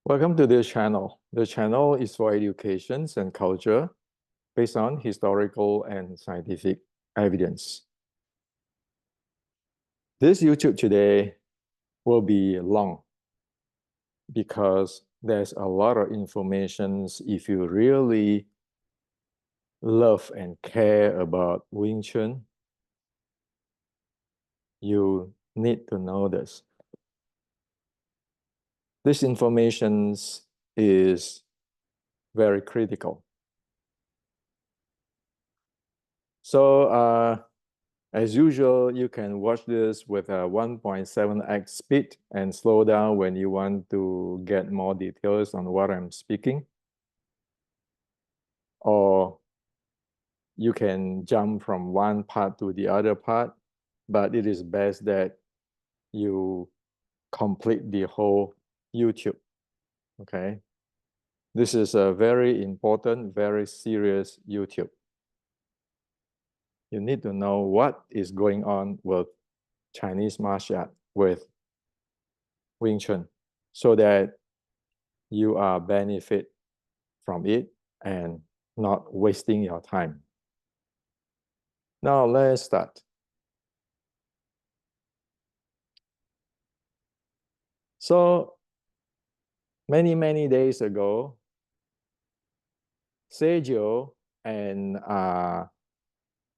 Welcome to this channel. The channel is for education and culture based on historical and scientific evidence. This YouTube today will be long because there's a lot of information if you really love and care about Wing Chun. You need to know this. This information is very critical. So as usual, you can watch this with a 1.7x speed and slow down when you want to get more details on what I'm speaking. Or you can jump from one part to the other part, but it is best that you complete the whole YouTube, okay? This is a very important, very serious YouTube. You need to know what is going on with Chinese martial art, with Wing Chun, so that you are benefit from it and not wasting your time. Now let's start. So many days ago, Sergio and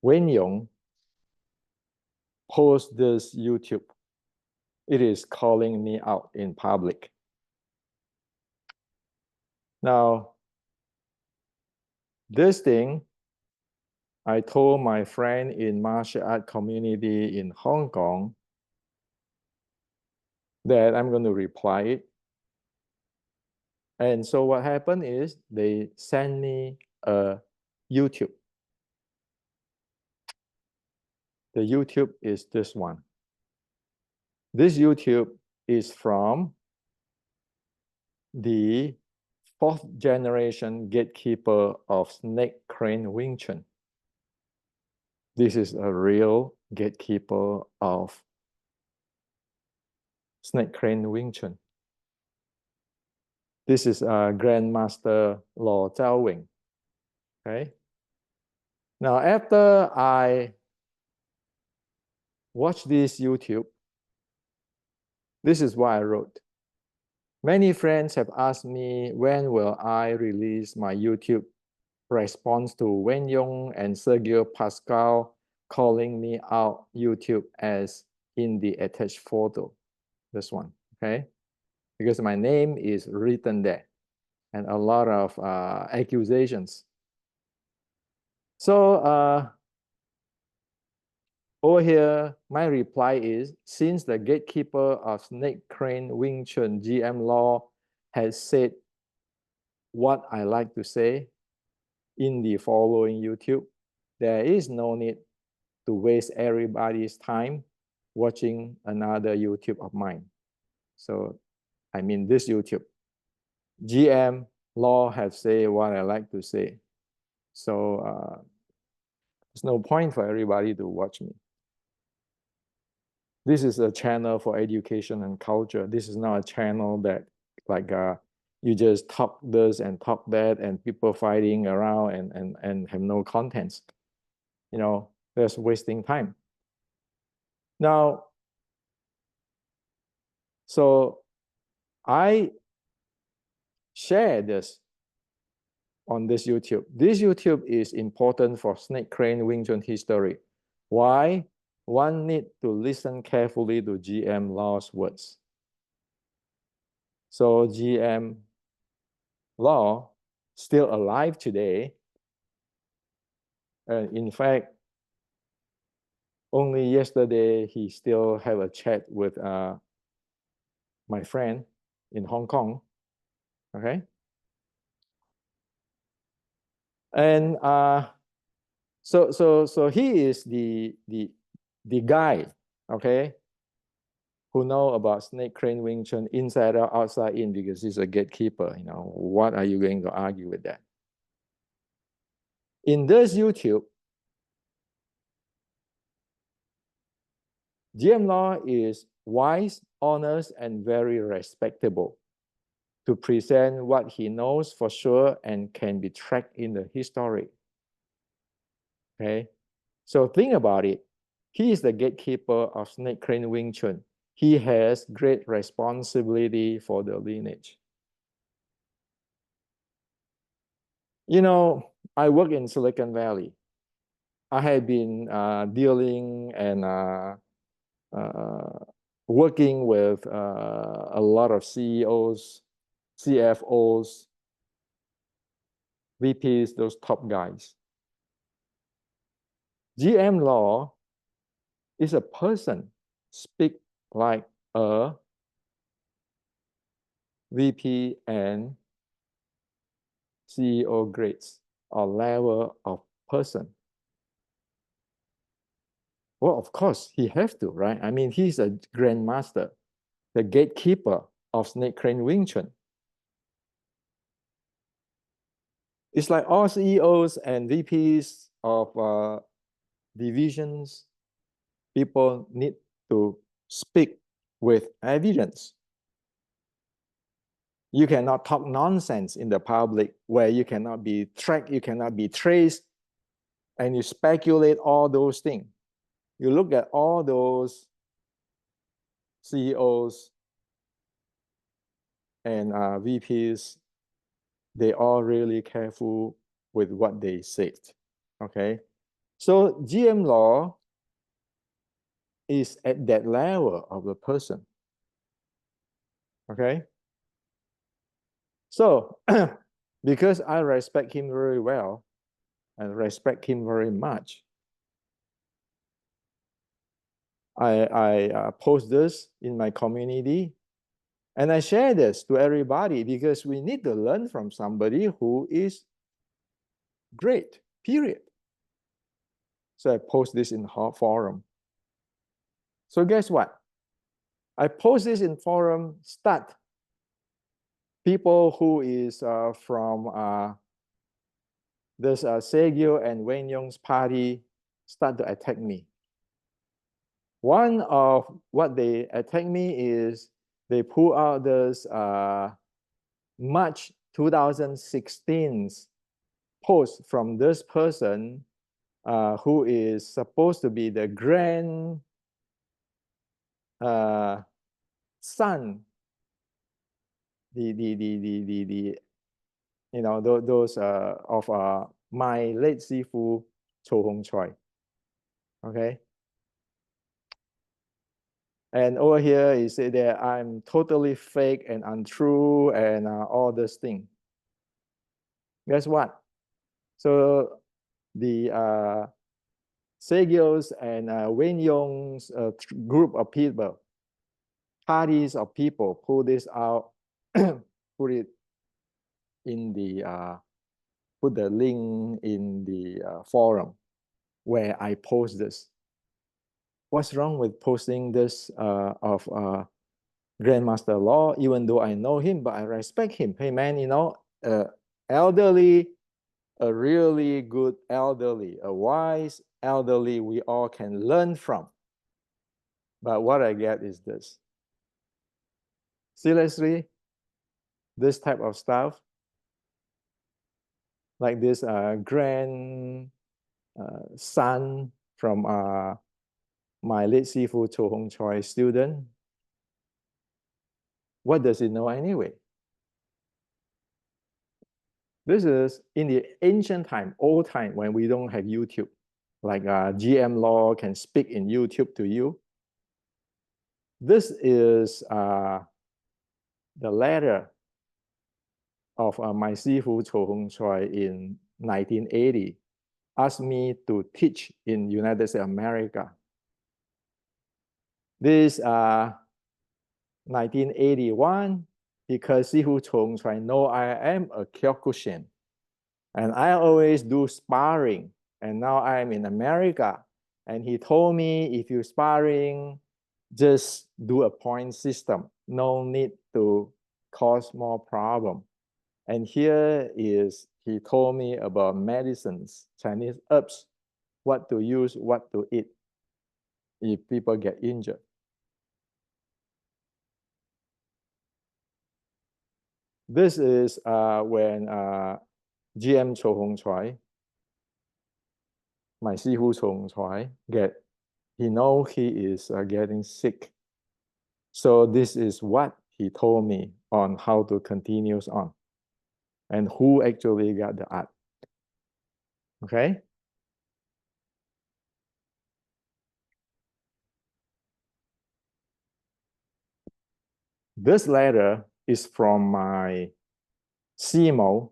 Wen Yong post this YouTube. It is calling me out in public. Now, this thing, I told my friend in martial art community in Hong Kong that I'm going to reply it. And so what happened is they sent me a YouTube. The YouTube is this one. This YouTube is from the 4th generation gatekeeper of Snake Crane Wing Chun. This is a real gatekeeper of Snake Crane Wing Chun. This is Grandmaster Lo Zhao Wing. Okay. Now, after I watched this YouTube, this is what I wrote. Many friends have asked me when will I release my YouTube response to Wen Yong and Sergio Pascal calling me out YouTube as in the attached photo. This one, okay? Because my name is written there and a lot of accusations. So over here, my reply is, since the gatekeeper of Snake Crane Wing Chun GM Law has said what I like to say in the following YouTube, there is no need to waste everybody's time watching another YouTube of mine. So, I mean this YouTube. GM Law have said what I like to say. So, there's no point for everybody to watch me. This is a channel for education and culture. This is not a channel that like you just talk this and talk that and people fighting around and have no contents. You know, that's wasting time. Now, so I share this on this YouTube. This YouTube is important for Snake Crane Wing Chun history. Why? One need to listen carefully to GM Law's words. So GM Law still alive today. And in fact, only yesterday he still have a chat with my friend in Hong Kong. Okay. And so he is the guy, okay, who know about Snake Crane Wing Chun inside out, outside in, because he's a gatekeeper. You know, what are you going to argue with that? In this YouTube, GM Law is wise, honest, and very respectable. to present what he knows for sure and can be tracked in the history. Okay, so think about it. He is the gatekeeper of Snake Crane Wing Chun. He has great responsibility for the lineage. You know, I work in Silicon Valley. I have been dealing and working with a lot of CEOs, CFOs, VPs, those top guys. GM Law is a person speak like a VP and CEO grades or level of person. Well, of course, he has to, right? I mean, he's a grandmaster, the gatekeeper of Snake Crane Wing Chun. It's like all CEOs and VPs of divisions, people need to speak with evidence. You cannot talk nonsense in the public where you cannot be tracked, you cannot be traced, and you speculate all those things. You look at all those CEOs and VPs, they are really careful with what they said. Okay, so GM Law is at that level of the person. Okay, so because I respect him very well and respect him very much, I post this in my community and I share this to everybody because we need to learn from somebody who is great, period. So I post this in the forum. So guess what? I post this in forum, start people who is from this Segyo and Wen Yong's party start to attack me. One of what they attack me is they pull out this March 2016 post from this person who is supposed to be the son, the you know those of my late Sifu Cho Hong Choi. Okay. And over here, he said that I'm totally fake and untrue and all this thing. Guess what? So the Segios and Wen Yong's group of people, parties of people, pull this out, put it in the put the link in the forum where I post this. What's wrong with posting this of Grandmaster Law, even though I know him, but I respect him. Hey man, you know, elderly, a really good elderly, a wise elderly we all can learn from. But what I get is this. Seriously, this type of stuff, like this grand son from my late Sifu Cho Hong Choi student, what does he know anyway? This is in the ancient time, old time, when we don't have YouTube. Like GM Law can speak in YouTube to you. This is the letter of my Sifu Cho Hong Choi in 1980, asked me to teach in United States of America. This 1981, because Sifu Cho Hong Choi know I am a Kyokushin, and I always do sparring. And now I'm in America. And he told me, if you're sparring, just do a point system. No need to cause more problem. And here is, he told me about medicines, Chinese herbs, what to use, what to eat if people get injured. This is when GM Cho Hong Choi, my Sifu Cho Hong Choi, he know he is getting sick. So this is what he told me on how to continue on and who actually got the art. Okay. This letter is from my Simo,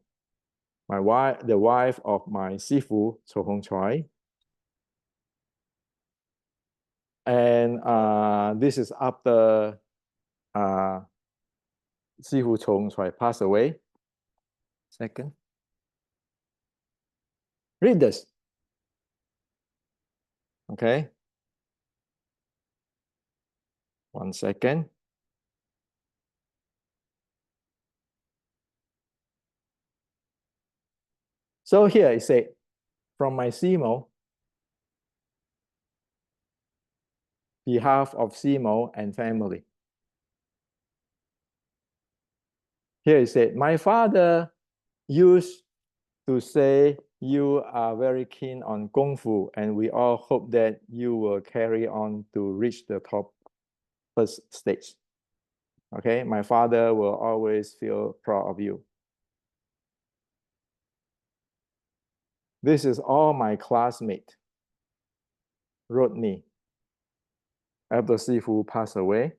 my wife, the wife of my Sifu Cho Hong Choi. And this is after Sifu Cho Hong Choi passed away. Second. Read this. Okay. 1 second. So here it said, from my Simo, behalf of Simo and family. Here it said, my father used to say you are very keen on Kung Fu, and we all hope that you will carry on to reach the top first stage. Okay, my father will always feel proud of you. This is all my classmate wrote me after Sifu passed away,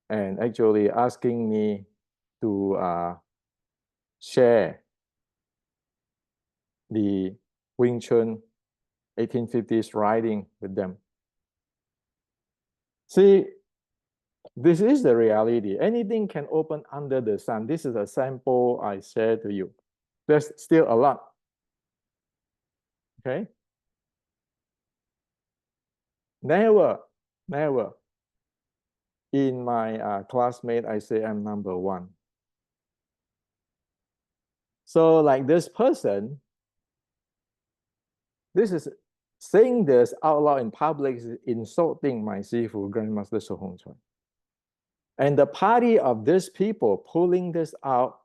and actually asking me to share the Wing Chun 1850s writing with them. See, this is the reality. Anything can open under the sun. This is a sample I share to you. There's still a lot. Okay? Never in my classmate, I say I'm number one. So like this person, this is saying this out loud in public is insulting my Sifu, Grandmaster Su Hong Choi. And the party of these people pulling this out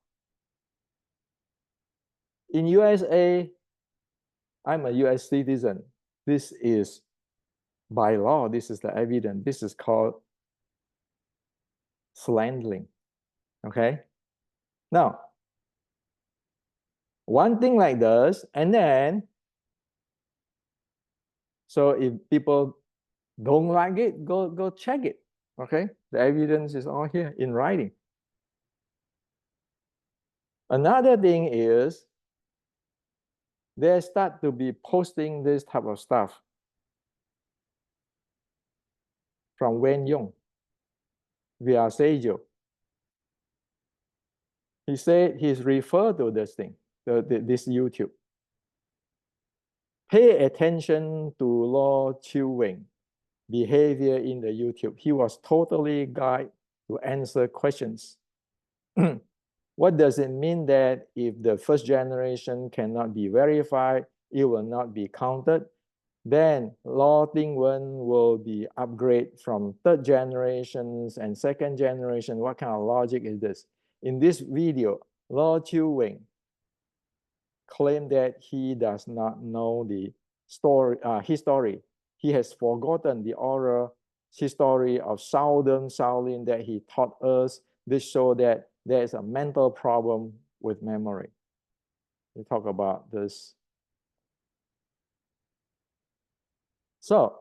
in USA, I'm a US citizen. This is by law, this is the evidence. This is called slandering. Okay? Now, one thing like this, and then, so if people don't like it, go check it. Okay? The evidence is all here in writing. Another thing is they start to be posting this type of stuff from Wen Yong via Seijo. He said he's referred to this thing, this YouTube. Pay attention to Law Chiu Wing behavior in the YouTube. He was totally guided to answer questions. What does it mean that if the first generation cannot be verified, it will not be counted? Then Law Ting Wen will be upgraded from third generations and second generation. What kind of logic is this? In this video, Law Chiu Wing claimed that he does not know the story, history. He has forgotten the oral history of Southern Shaolin that he taught us. This shows that there is a mental problem with memory. We talk about this. So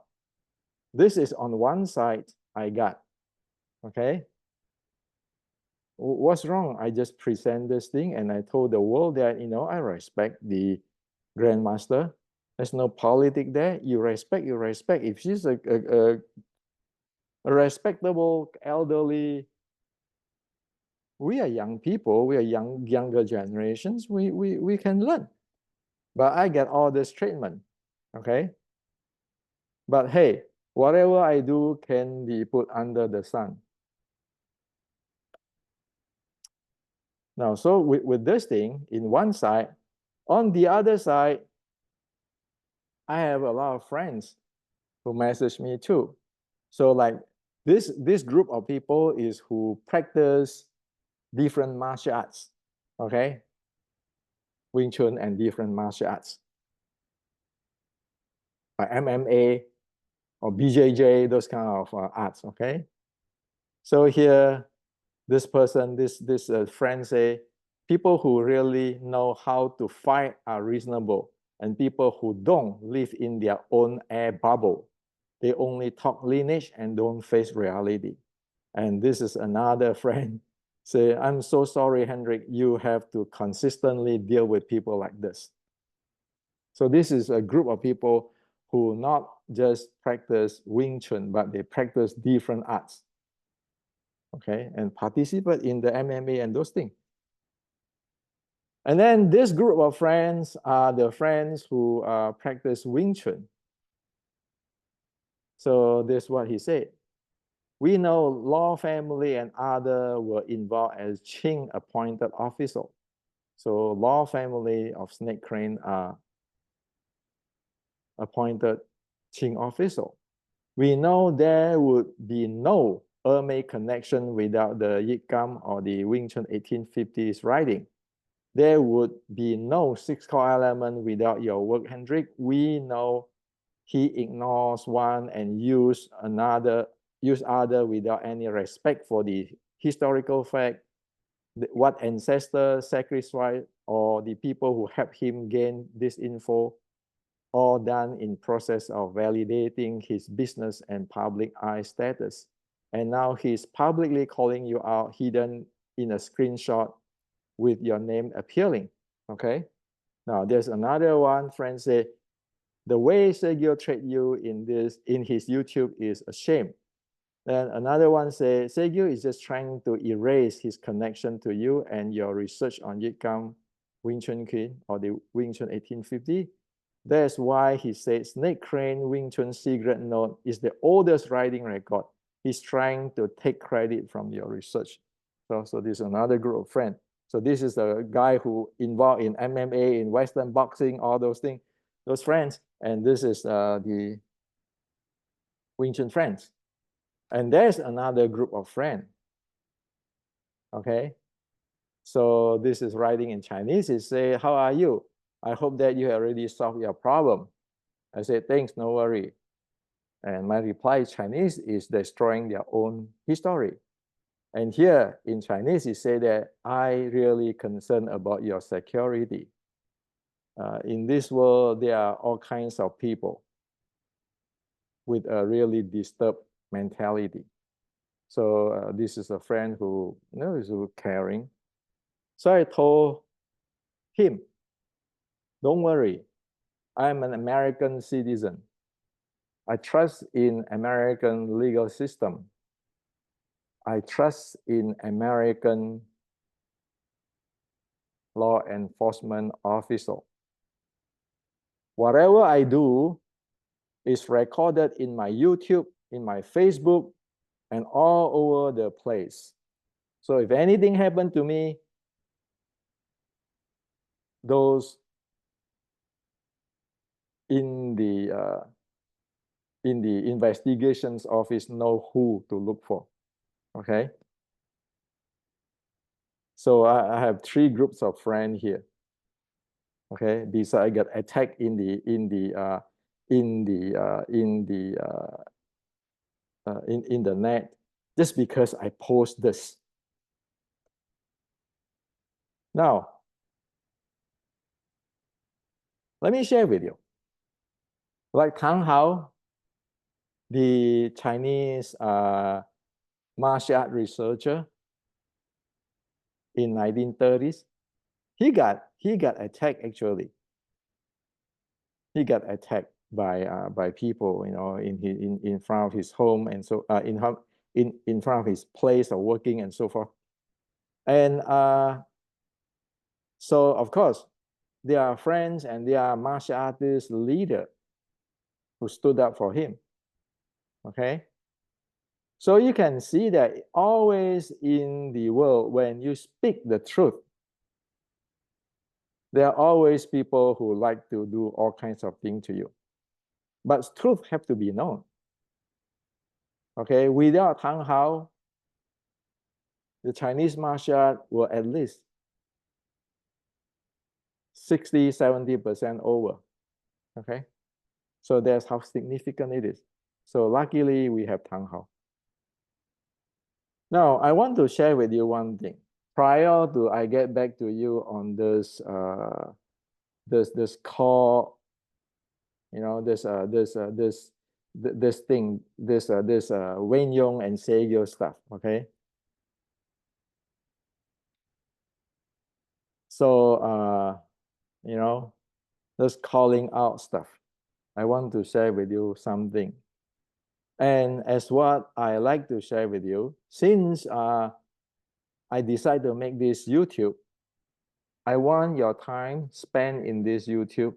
this is on one side I got, okay? What's wrong? I just present this thing and I told the world that, you know, I respect the grandmaster. There's no politics there. You respect, you respect. If she's a respectable elderly, we are young people, we are younger generations, we can learn. But I get all this treatment, okay? But hey, whatever I do can be put under the sun. Now, so with this thing in one side, on the other side, I have a lot of friends who message me too. So like this group of people is who practice different martial arts, okay? Wing Chun and different martial arts. Like MMA or BJJ, those kind of arts, okay? So here, this person, this friend say, people who really know how to fight are reasonable, and people who don't live in their own air bubble. They only talk lineage and don't face reality. And this is another friend say, I'm so sorry, Hendrik, you have to consistently deal with people like this. So this is a group of people who not just practice Wing Chun, but they practice different arts, okay, and participate in the MMA and those things. And then this group of friends are the friends who practice Wing Chun. So this is what he said. We know Law family and other were involved as Qing appointed official. So Law family of Snake Crane are appointed Qing official. We know there would be no Ermei connection without the Yit Gam or the Wing Chun 1850s writing. There would be no six core element without your work, Hendrik. We know he ignores one and use other without any respect for the historical fact, what ancestor sacrificed or the people who helped him gain this info, all done in process of validating his business and public eye status. And now he's publicly calling you out hidden in a screenshot with your name appearing, okay? Now there's another one, friend say, the way Sergio treat you in his YouTube is a shame. Then another one say, Sergio is just trying to erase his connection to you and your research on Yit Gam Wing Chun Kien or the Wing Chun 1850. That's why he said Snake Crane Wing Chun secret note is the oldest writing record. He's trying to take credit from your research. So this is another group of friends. So this is a guy who involved in MMA, in Western boxing, all those things, those friends. And this is the Wing Chun friends. And there's another group of friends. Okay. So this is writing in Chinese. It say, how are you? I hope that you already solved your problem. I said, thanks, no worry. And my reply in Chinese is destroying their own history. And here in Chinese, it say that I really concerned about your security. In this world, there are all kinds of people with a really disturbed mentality. So this is a friend who is caring. So I told him, don't worry, I'm an American citizen. I trust in American legal system. I trust in American law enforcement officer. Whatever I do is recorded in my YouTube, in my Facebook, and all over the place. So if anything happened to me, those in the investigations office know who to look for. Okay. So I have three groups of friends here. Okay, besides I got attacked in the net just because I post this. Now, let me share with you. Like Tang Hao, the Chinese martial art researcher in 1930s, he got attacked actually. He got attacked by people, in front of his home, and so in front of his place of working and so forth. And so of course, there are friends and there are martial artist leader who stood up for him. Okay. So you can see that always in the world, when you speak the truth, there are always people who like to do all kinds of things to you. But truth have to be known. Okay, without Tang Hao, the Chinese martial art were at least 60, 70% over. Okay. So that's how significant it is. So luckily we have Tang Hao. Now I want to share with you one thing. Prior to I get back to you on this this core, you know, this thing, this Wen Yong and Seigyo stuff. Okay. So you know, this calling out stuff. I want to share with you something. And as what I like to share with you, since I decided to make this YouTube, I want your time spent in this YouTube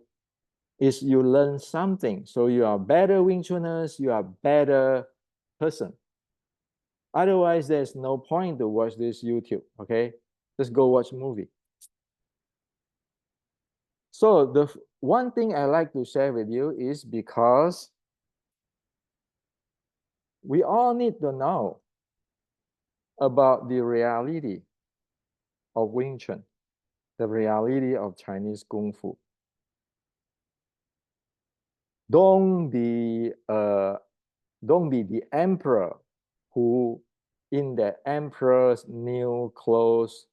is you learn something. So you are better Wing Chuners, you are better person. Otherwise, there's no point to watch this YouTube, okay? Just go watch movie. So the one thing I like to share with you is because we all need to know about the reality of Wing Chun, the reality of Chinese Kung Fu. Don't be the emperor who in the emperor's new clothes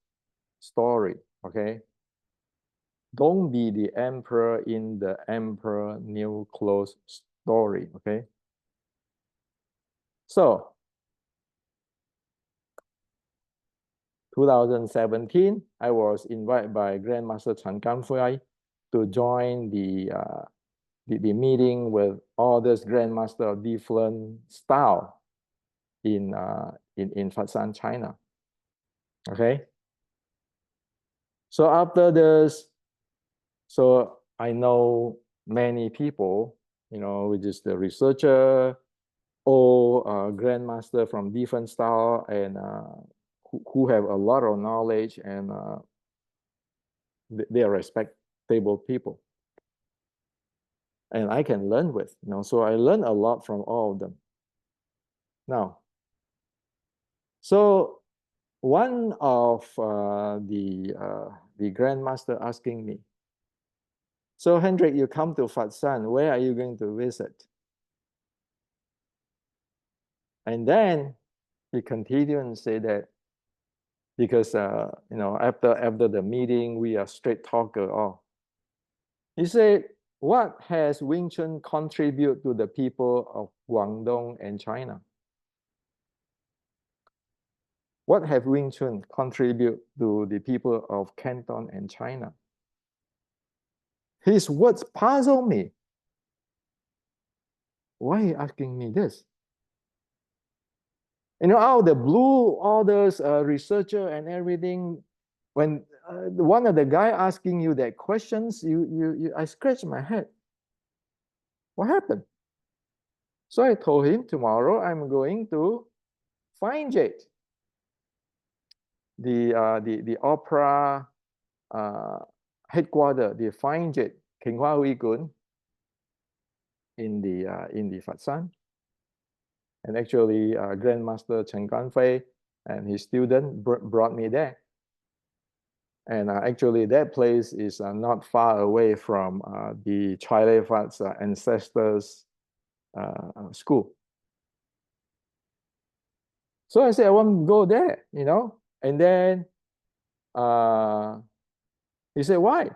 story, okay? Don't be the emperor in the emperor new clothes story, okay? So 2017, I was invited by Grandmaster Chan Ganfei to join the meeting with all this grandmaster of different style in Fatsan, China. Okay. So after this, so I know many people, you know, which is the researcher or grandmaster from different style and who have a lot of knowledge and they are respectable people. And I can learn with, you know, so I learn a lot from all of them. Now, so one of the grandmaster asking me, so Hendrik, you come to Fatsan, where are you going to visit? And then he continued and say that because you know, after the meeting, we are straight talker. Oh, he said, what has Wing Chun contribute to the people of Guangdong and China? What have Wing Chun contribute to the people of Canton and China? His words puzzle me. Why are you asking me this? You know, out of the blue, all those researcher and everything, when one of the guy asking you that questions, I scratch my head. What happened? So I told him tomorrow I'm going to Fine Jade, the opera headquarters, the Fine Jade, King Hoa Hui Kun, in the Fatsan. And actually, Grandmaster Chen Ganfei and his student brought me there. And actually, that place is not far away from the Chai Lei Fat's ancestors' school. So I said, I want to go there, you know. And then he said, why?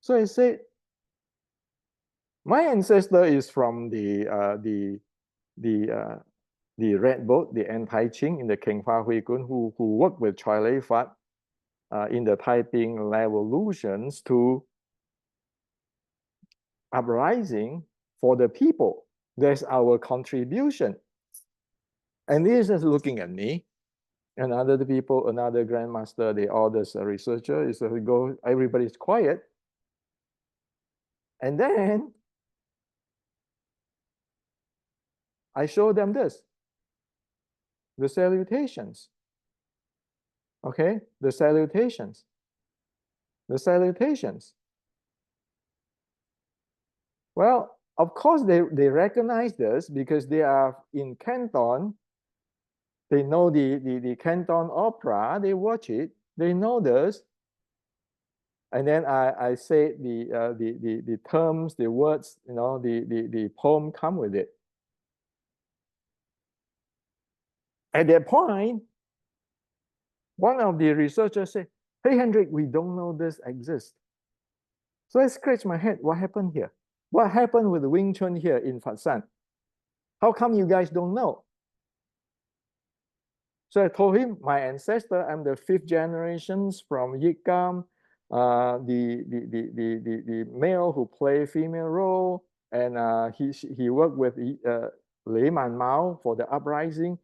So I said, my ancestor is from the Red Boat, the anti-Qing in the King Fa Hui Kun, who worked with Chai Lei Fat in the Taiping revolutions to uprising for the people. That's our contribution. And he's just looking at me. And other people, another grandmaster, the oldest researcher, is we go, everybody's quiet. And then I show them this, the salutations. Okay, the salutations. The salutations. Well, of course, they recognize this because they are in Canton They know the Canton Opera, they watch it, they know this. And then I say the terms, the words, you know, the poem come with it. At that point, one of the researchers said, "Hey, Hendrik, we don't know this exists." So I scratched my head. What happened here? What happened with the Wing Chun here in Fat San? How come you guys don't know? So I told him, my ancestor, I'm the 5th generations from Yikam, the male who play female role, and he worked with Lei Man Mao for the uprising.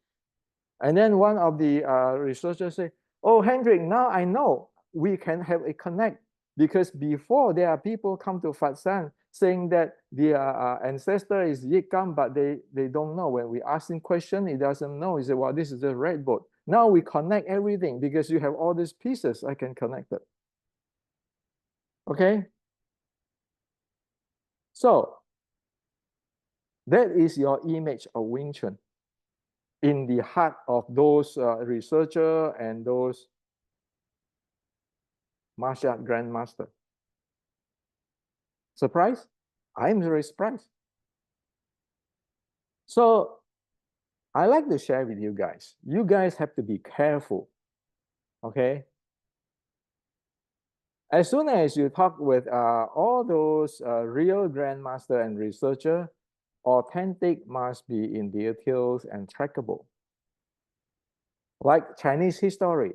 And then one of the researchers said, "Oh, Hendrik, now I know we can have a connect, because before there are people come to Fat San saying that their ancestor is Yikam, but they don't know. When we ask him question, he doesn't know. He said, well, this is the red boat. Now we connect everything because you have all these pieces. I can connect it." Okay? So that is your image of Wing Chun in the heart of those researchers and those martial art grandmaster. Surprised? I'm very surprised. So I like to share with you guys. You guys have to be careful, okay? As soon as you talk with all those real grandmaster and researcher, authentic must be in details and trackable. Like Chinese history,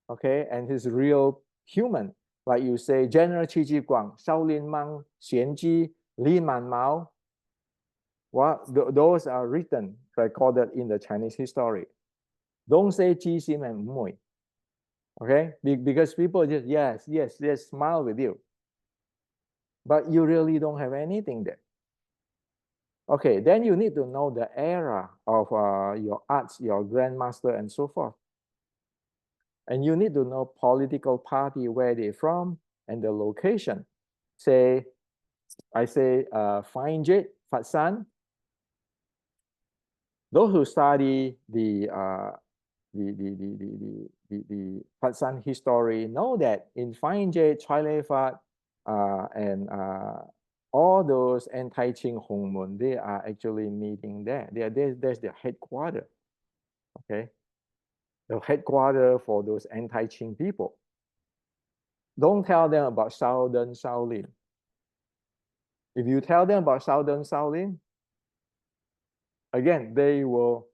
okay? And his real human, like you say, General Qi Ji Guang, Shaolin Mang, Xian Ji, Li Man Mao. Well, those are written, recorded in the Chinese history. Don't say Ji Sim and Mui. Okay? Because people just, yes, smile with you. But you really don't have anything there. Okay, then you need to know the era of your arts, your grandmaster, and so forth. And you need to know political party, where they're from, and the location. Say, I say, Fine Jade, Fat San. Those who study the Fat San history know that in Fine Jade, Chai Lei Fat, and all those anti-Qing Hongmun, they are actually meeting there. There's their headquarters. Okay, the headquarters for those anti-Qing people. Don't tell them about Southern Shaolin. If you tell them about Southern Shaolin, again, they will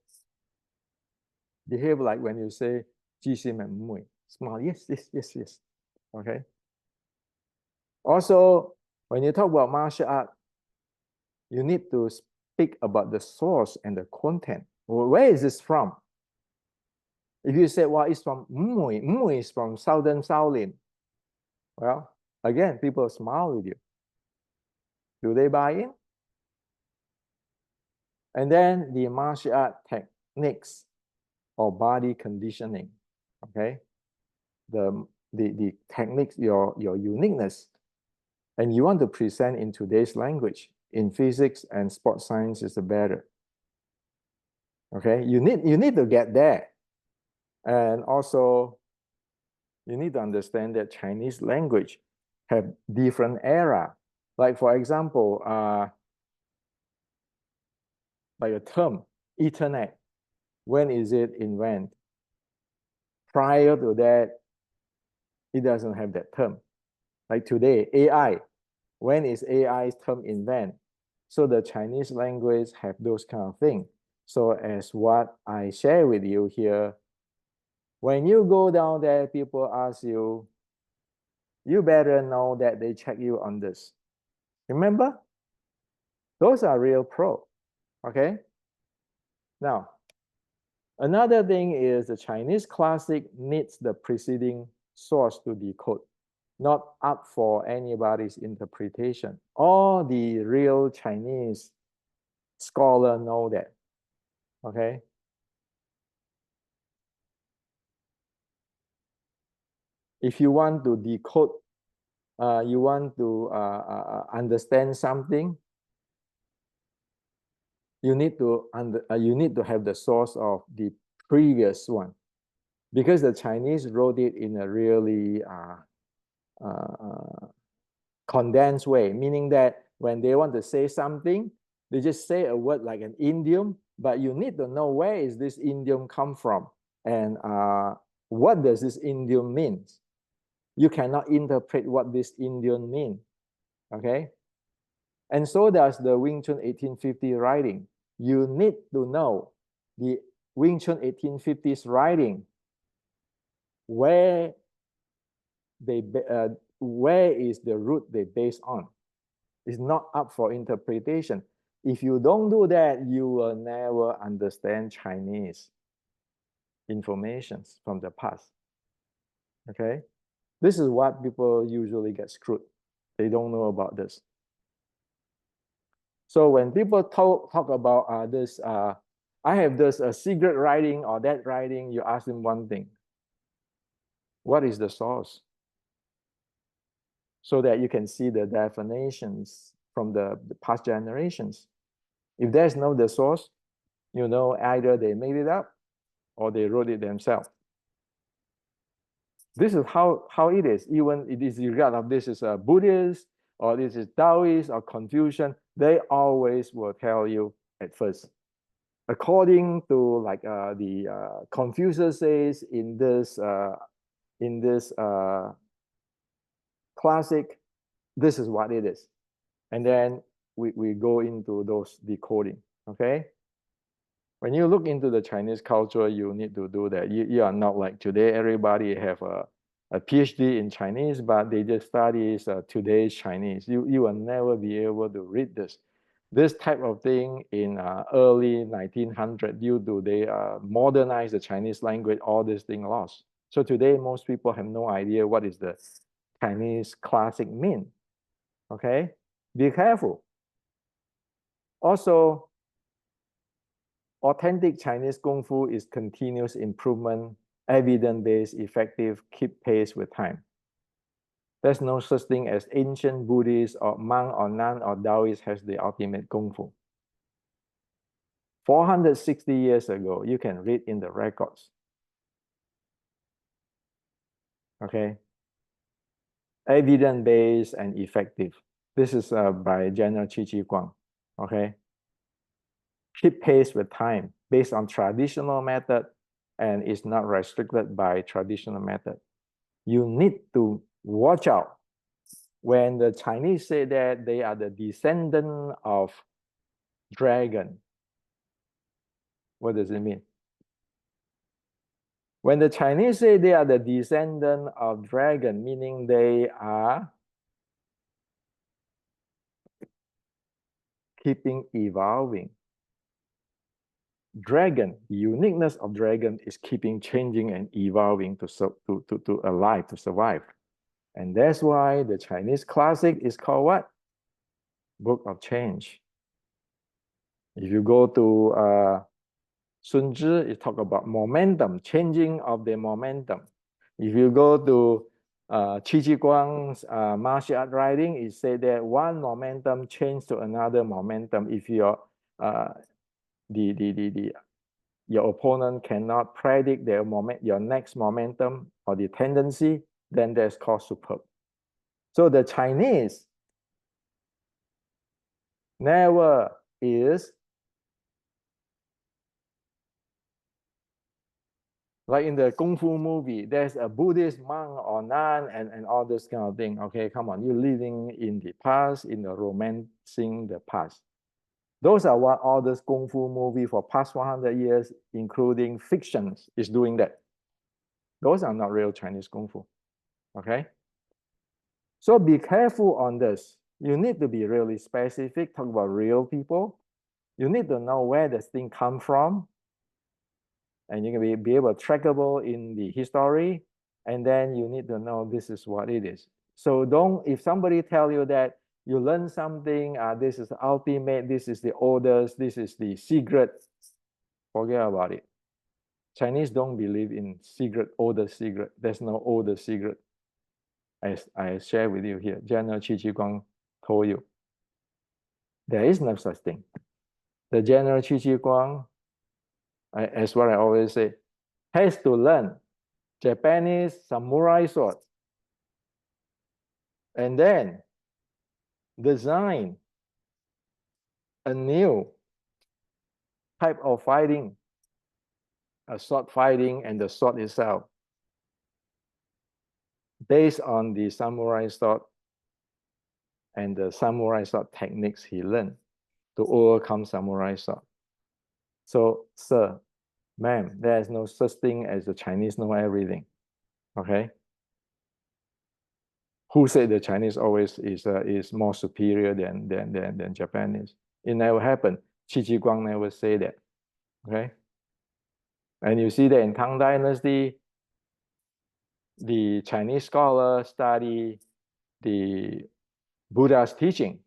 behave like when you say Ji Sim and Mui. Smile, yes. Okay. Also, when you talk about martial art, you need to speak about the source and the content. Where is this from? If you say, well, it's from Mui, Mui is from Southern Shaolin. Well, again, people smile with you. Do they buy in? And then the martial art techniques or body conditioning, okay? The techniques, your uniqueness, and you want to present in today's language. In physics and sports science is the better. Okay, you need to get there. And also, you need to understand that Chinese language have different era. Like for example, like a term, internet. When is it invented? Prior to that, it doesn't have that term. Like today, AI. When is AI's term invented? So the Chinese language have those kind of things. So as what I share with you here, when you go down there, people ask you, you better know that they check you on this. Remember? Those are real pro, okay? Now, another thing is the Chinese classic needs the preceding source to decode, not up for anybody's interpretation. All the real Chinese scholars know that, okay? If you want to decode, you want to understand something, you need to have the source of the previous one, because the Chinese wrote it in a really condensed way, meaning that when they want to say something, they just say a word like an idiom, but you need to know where is this idiom come from and what does this idiom mean. You cannot interpret what this idiom means, okay? And so does the Wing Chun 1850 writing. You need to know the Wing Chun 1850s writing, where is the root they based on. It's not up for interpretation. If you don't do that, you will never understand Chinese information from the past. Okay? This is what people usually get screwed. They don't know about this. So when people talk about this, I have this secret writing or that writing, you ask them one thing. What is the source? So that you can see the definitions from the past generations. If there's no the source, you know, either they made it up or they wrote it themselves. This is how it is. Even it is regard of this is a Buddhist or this is Taoist or Confucian, they always will tell you at first. According to like the Confucius says in this classic, this is what it is. And then we go into those decoding, okay? When you look into the Chinese culture, you need to do that. You are not like today, everybody have a PhD in Chinese, but they just study today's Chinese. You will never be able to read this. This type of thing in early 1900, due to they modernize the Chinese language, all this thing lost. So today, most people have no idea what is the Chinese classic mean, okay? Be careful. Also, authentic Chinese Kung Fu is continuous improvement, evidence-based, effective, keep pace with time. There's no such thing as ancient Buddhist or monk or nun or Taoist has the ultimate Kung Fu. 460 years ago, you can read in the records. Okay? Evidence-based and effective. This is by General Chi Guang. Okay? Keep pace with time based on traditional method and is not restricted by traditional method. You need to watch out when the Chinese say that they are the descendant of dragon. What does it mean? When the Chinese say they are the descendant of dragon, meaning they are keeping evolving. Dragon, the uniqueness of dragon is keeping changing and evolving to alive, to survive. And that's why the Chinese classic is called what? Book of Change. If you go to Sun Tzu, it talk about momentum, changing of the momentum. If you go to Chi Guang's martial art writing, it said that one momentum change to another momentum. If your your opponent cannot predict their your next momentum or the tendency, then that's called superb. So the Chinese never is like in the Kung Fu movie, there's a Buddhist monk or nun and all this kind of thing. Okay, come on, you're living in the past, in the romancing the past. Those are what all this Kung Fu movie for past 100 years, including fictions, is doing that. Those are not real Chinese Kung Fu, okay? So be careful on this. You need to be really specific, talk about real people. You need to know where this thing come from. And you can be able to trackable in the history. And then you need to know this is what it is. So don't, if somebody tell you that you learn something, this is the ultimate, this is the oldest, this is the secret, forget about it. Chinese don't believe in secret, older secret. There's no older secret. As I share with you here, General Chi Guang told you. There is no such thing. The General Chi Guang, as what I always say, has to learn Japanese samurai sword and then design a new type of fighting, a sword fighting and the sword itself, based on the samurai sword and the samurai sword techniques he learned to overcome samurai sword. So, sir, ma'am, there is no such thing as the Chinese know everything. Okay? Who said the Chinese always is more superior than Japanese? It never happened. Qi Ji Guang never say that. Okay? And you see that in Tang Dynasty, the Chinese scholar study the Buddha's teaching,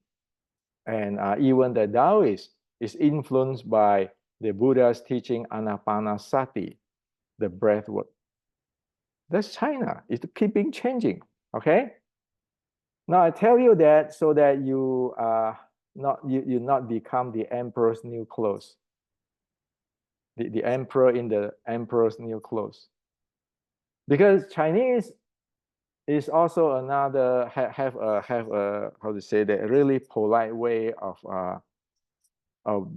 and even the Taoist is influenced by the Buddha's teaching Anapanasati, the breath work. That's China. It's keeping changing. Okay. Now I tell you that so that you not become the emperor's new clothes. The emperor in the emperor's new clothes. Because Chinese is also another have a how to say that really polite way of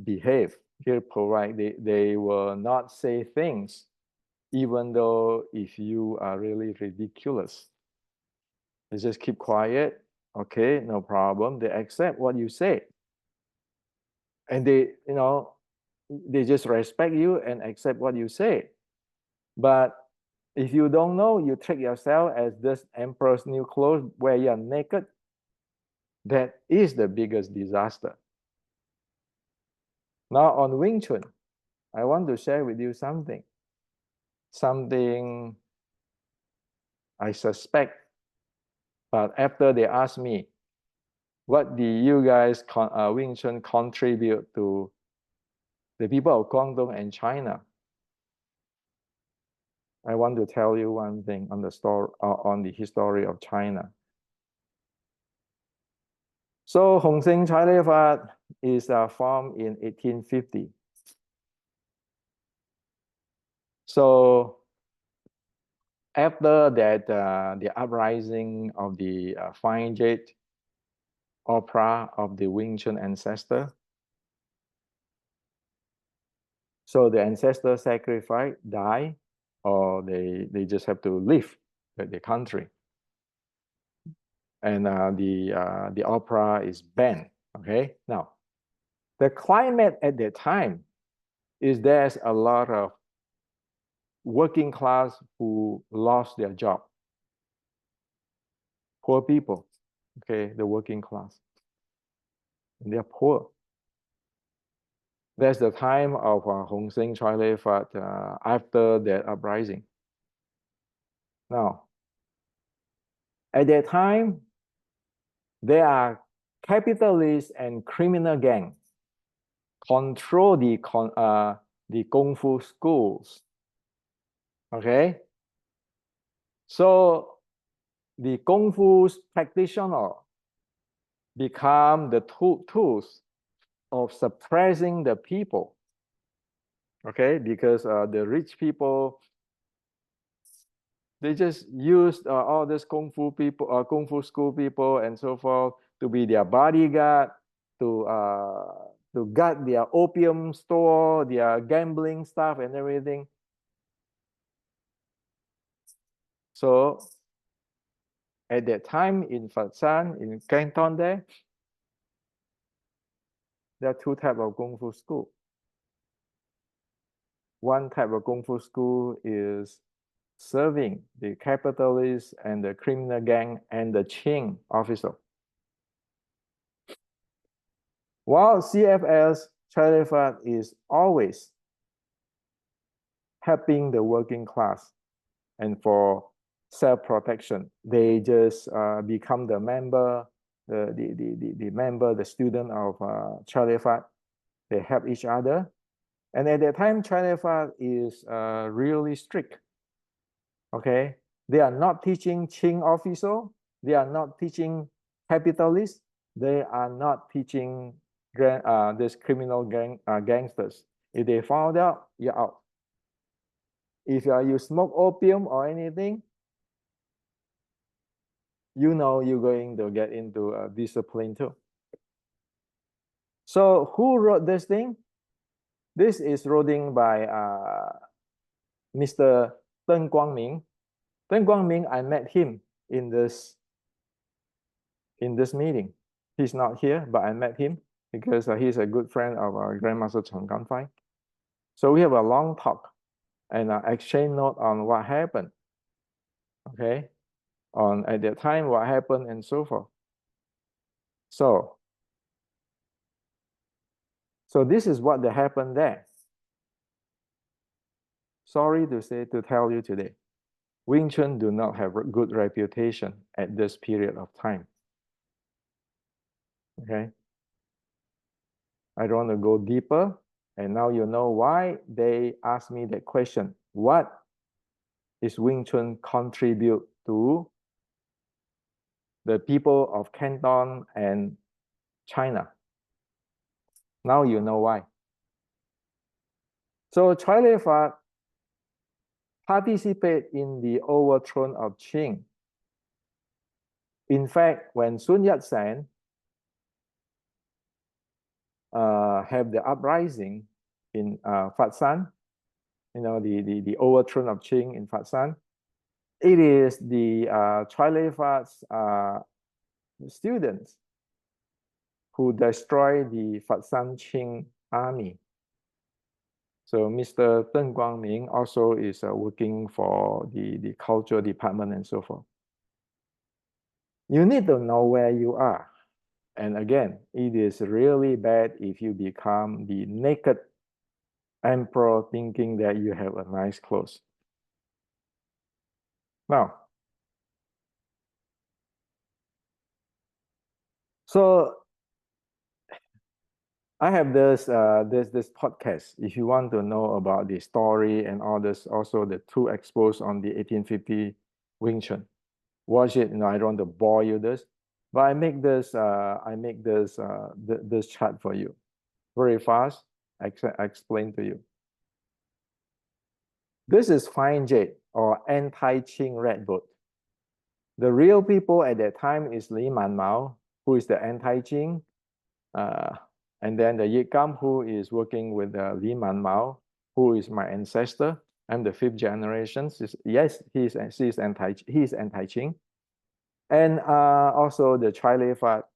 behave. Here polite, they will not say things even though if you are really ridiculous. They just keep quiet. Okay, no problem. They accept what you say. And they just respect you and accept what you say. But if you don't know, you trick yourself as this emperor's new clothes where you're naked. That is the biggest disaster. Now on Wing Chun, I want to share with you something. Something I suspect, but after they ask me, what do you guys Wing Chun contribute to the people of Guangdong and China? I want to tell you one thing on the story, on the history of China. So Hongxing Chinese is formed in 1850. So after that, the uprising of the Fine Jade opera of the Wing Chun ancestor. So the ancestor sacrifice, die, or they just have to leave the country. And the opera is banned. Okay, now the climate at that time is there's a lot of working class who lost their job. Poor people, okay, the working class. And they're poor. That's the time of Hongxing Chinese after that uprising. Now, at that time, there are capitalists and criminal gangs control the Kung Fu schools. Okay? So the Kung Fu practitioner become the tools of suppressing the people. Okay? Because the rich people, they just used all these Kung Fu people, Kung Fu school people and so forth to be their bodyguard, to guard their opium store, their gambling stuff and everything. So at that time in Fatsan, in Canton there are two types of Kung Fu school. One type of Kung Fu school is serving the capitalists and the criminal gang and the Qing officer. While CFS Chinese is always helping the working class and for self-protection, they just become the member, the member, the student of Chinese. They help each other. And at that time, Chinese is really strict. Okay, they are not teaching Qing officer. They are not teaching capitalists. They are not teaching this criminal gangsters. If they found out, you're out. if you smoke opium or anything, you know you're going to get into a discipline too. So who wrote this thing? This is written by Mr. Deng Guangming. Deng Guangming, I met him in this meeting. He's not here, but I met him because he's a good friend of Grandmaster Chen Ganfai. So we have a long talk and exchange note on what happened. Okay, on at that time what happened and so forth. So this is what happened there. Sorry to tell you today, Wing Chun do not have a good reputation at this period of time. Okay, I don't want to go deeper, and now you know why they asked me that question. What is Wing Chun contribute to the people of Canton and China? Now you know why. So Choi Lei Fat participate in the overthrow of Qing. In fact, when Sun Yat-sen have the uprising in Phat San, you know, the overthrow of Qing in Phat San, it is the Choi Lei Fat's students who destroy the Phat San Qing army. So Mr. Deng Guangming also is working for the culture department and so forth. You need to know where you are. And again, it is really bad if you become the naked emperor thinking that you have a nice clothes. Now, so I have this podcast. If you want to know about the story and all this, also the two expos on the 1850 Wing Chun, watch it. You know, I don't want to bore you this, but I make this this chart for you, very fast. I explain to you. This is fine jade or anti-Qing redwood. The real people at that time is Li Manmao, who is the anti-Qing, and then the Yikam, who is working with Li Manmao, who is my ancestor. I'm the 5th generation. Yes, he's anti-Qing. And also the Choi Lei Fat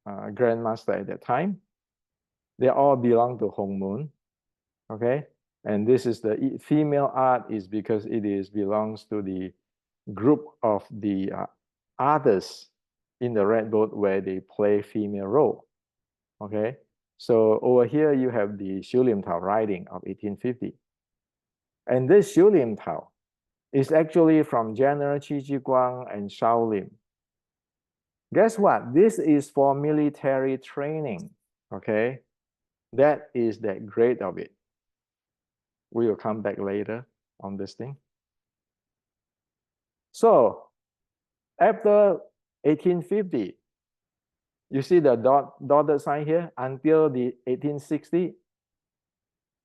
grandmaster at that time. They all belong to Hong Moon. Okay, and this is the female art is because it is belongs to the group of the artists in the red boat where they play female role. Okay, so over here you have the Xiu Lim Tao writing of 1850, and this Xiu Lim Tao is actually from General Qi Ji Guang and Shao Lim. Guess what? This is for military training. Okay, that is the grade of it. We will come back later on this thing. So after 1850, you see the dotted sign here, until the 1860,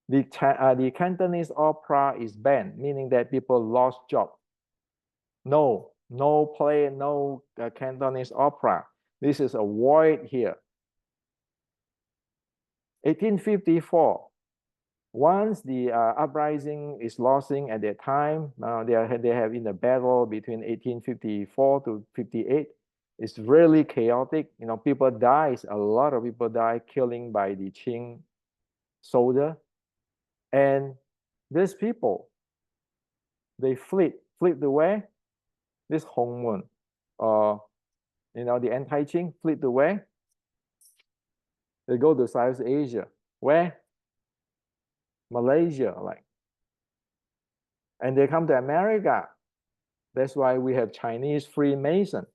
the Cantonese opera is banned, meaning that people lost job. No play, no Cantonese opera. This is a void here. 1854, once the uprising is losing at that time, they have in the battle between 1854 to 58. It's really chaotic. You know, people dies. A lot of people die, killing by the Qing soldier. And these people, they fled to where? This Hong Mun, you know, the anti-Qing fled to where? They go to South Asia. Where? Malaysia, like. And they come to America. That's why we have Chinese Freemason.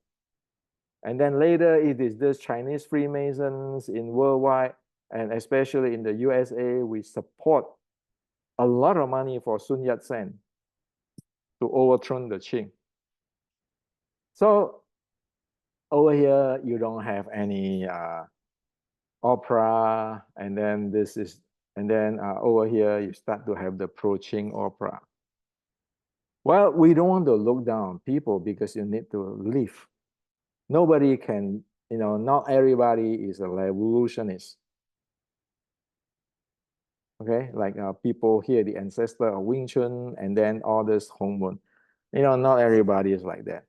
And then later it is this Chinese Freemasons in worldwide, and especially in the USA, we support a lot of money for Sun Yat-sen to overthrow the Qing. So over here, you don't have any opera, and then over here, you start to have the pro-Qing opera. Well, we don't want to look down on people because you need to live. Nobody can, not everybody is a revolutionist. Okay, like people here, the ancestor of Wing Chun, and then all this Hong Mun. Not everybody is like that.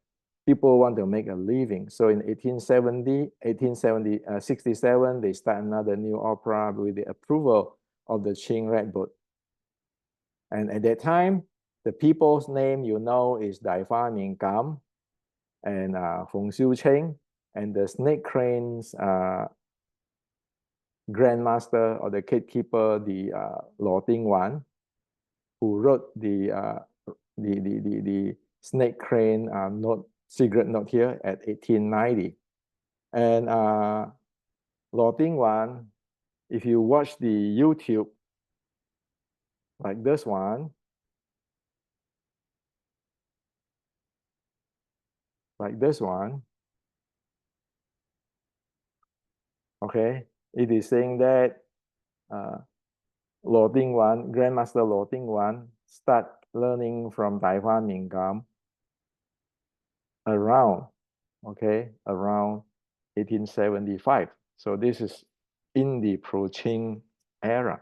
People want to make a living. So in 67, they start another new opera with the approval of the Qing Red Book. And at that time, the people's name is Dai Fa Ming Gam and Feng Xiu Cheng, and the Snake Crane's grandmaster or the gatekeeper, the Lo Ding Wan, who wrote the Snake Crane note, secret note here at 1890. And Lo Ding Wan, if you watch the YouTube, like this one, okay, it is saying that Lo Ding Wan, Grandmaster Lo Ding Wan, start learning from Dai Hua Ming Gam around 1875. So this is in the pro-Qing era.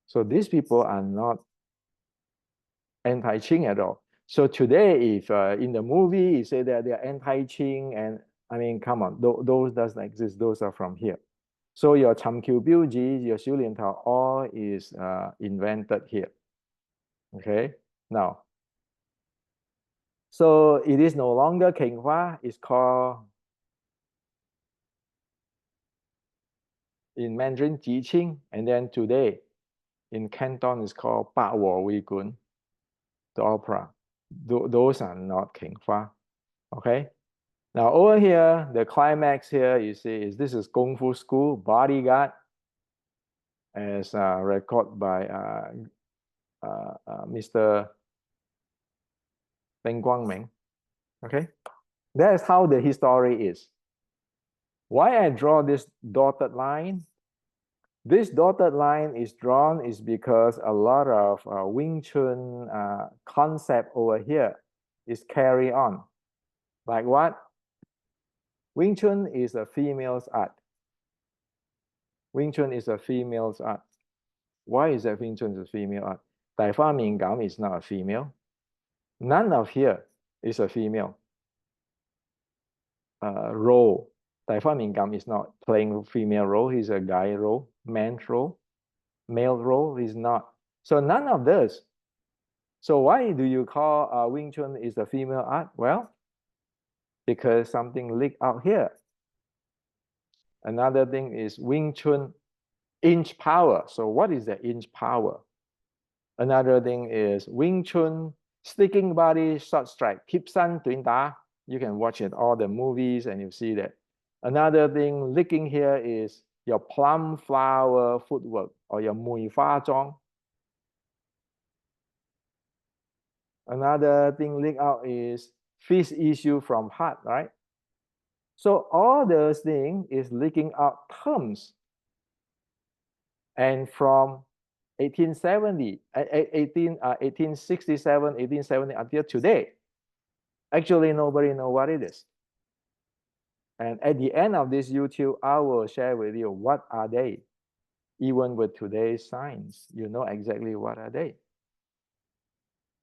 So these people are not anti-Qing at all. So today, if in the movie you say that they are anti-Qing, and I mean, come on, those doesn't exist. Those are from here. So your Cham Kiu Biu Ji, your Xiu Lian Tao, all is invented here. Okay, now, so it is no longer King Hua, it's called in Mandarin Ji Qing, and then today in Canton it's called Ba Wo Wei Gun, the opera. Those are not King Hua. Okay. Now over here, the climax here you see is this is Kung Fu School Bodyguard, as recorded by Mr. Deng Guangming. Okay, that's how the history is. Why I draw this dotted line? This dotted line is drawn is because a lot of Wing Chun concept over here is carry on. Like what? Wing Chun is a female's art. Wing Chun is a female's art. Why is that Wing Chun is a female art? Dai Fa Ming Gam is not a female. None of here is a female role. Dai Fa Ming Gam is not playing female role. He's a guy role, man's role. Male role is not. So none of this. So why do you call Wing Chun is a female art? Well, because something leaked out here. Another thing is Wing Chun inch power. So what is the inch power? Another thing is Wing Chun sticking body short strike, Kip San Tuin Da. You can watch it all the movies and you see that. Another thing leaking here is your plum flower footwork or your Mui Fa Zhong. Another thing leak out is fish issue from heart, right? So all those things is leaking out terms. And from 1867, 1870 until today, actually nobody knows what it is. And at the end of this YouTube, I will share with you what are they. Even with today's science, you know exactly what are they.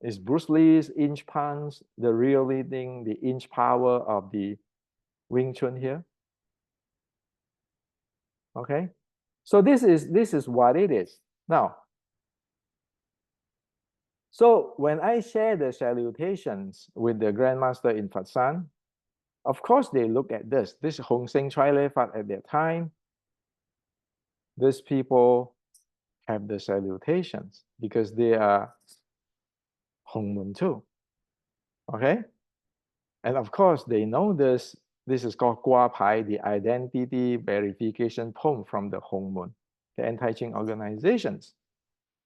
Is Bruce Lee's inch punch the really thing, the inch power of the Wing Chun here? Okay, so this is what it is. Now, so when I share the salutations with the Grandmaster in Fatsan, of course they look at this. This Hong Seng Chai Le Fat at that time. These people have the salutations because they are Hong Mun too. Okay, and of course they know this. This is called Gua Pai, the identity verification poem from the Hong Mun, the anti-Qing organizations.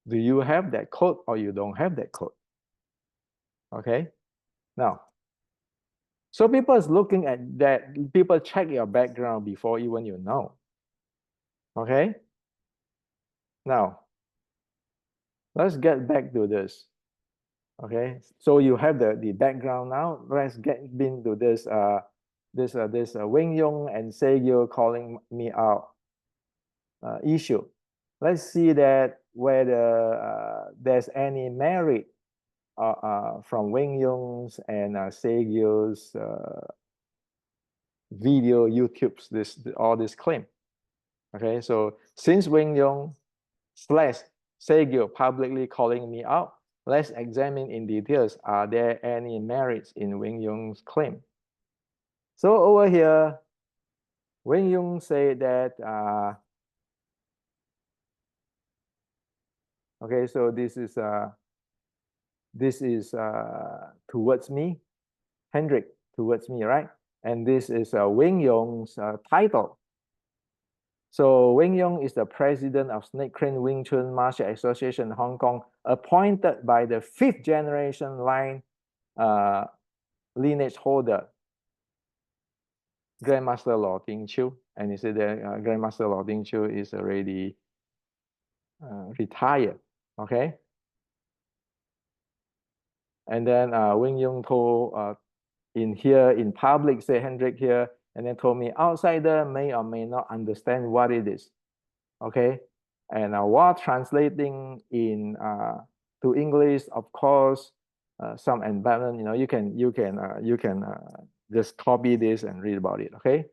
Do you have that code or you don't have that code? Okay, now, so people is looking at that, people check your background before even you know. Okay, now, let's get back to this. Okay, so you have the background now. Let's get into this Wing Chun and Segyo calling me out issue. Let's see that whether there's any merit from Wing Chun's and Segyo's video YouTube's all this claim. Okay, so since Wing Chun / Segyo publicly calling me out, let's examine in details, are there any merits in Wing Chun's claim? So over here, Wing Chun said that, okay, so this is towards me, Hendrik towards me, right? And this is Wing Chun's title. So Wing Chun is the president of Snake Crane Wing Chun Martial Association Hong Kong, appointed by the 5th generation lineage holder, Grandmaster Law Ting Chiu. And he said that Grandmaster Law Ting Chiu is already retired, okay? And then Wing Chun told in public, say Hendrik here, and then told me outsider may or may not understand what it is, okay? And while translating in to English, of course, some embedment, you can just copy this and read about it, okay?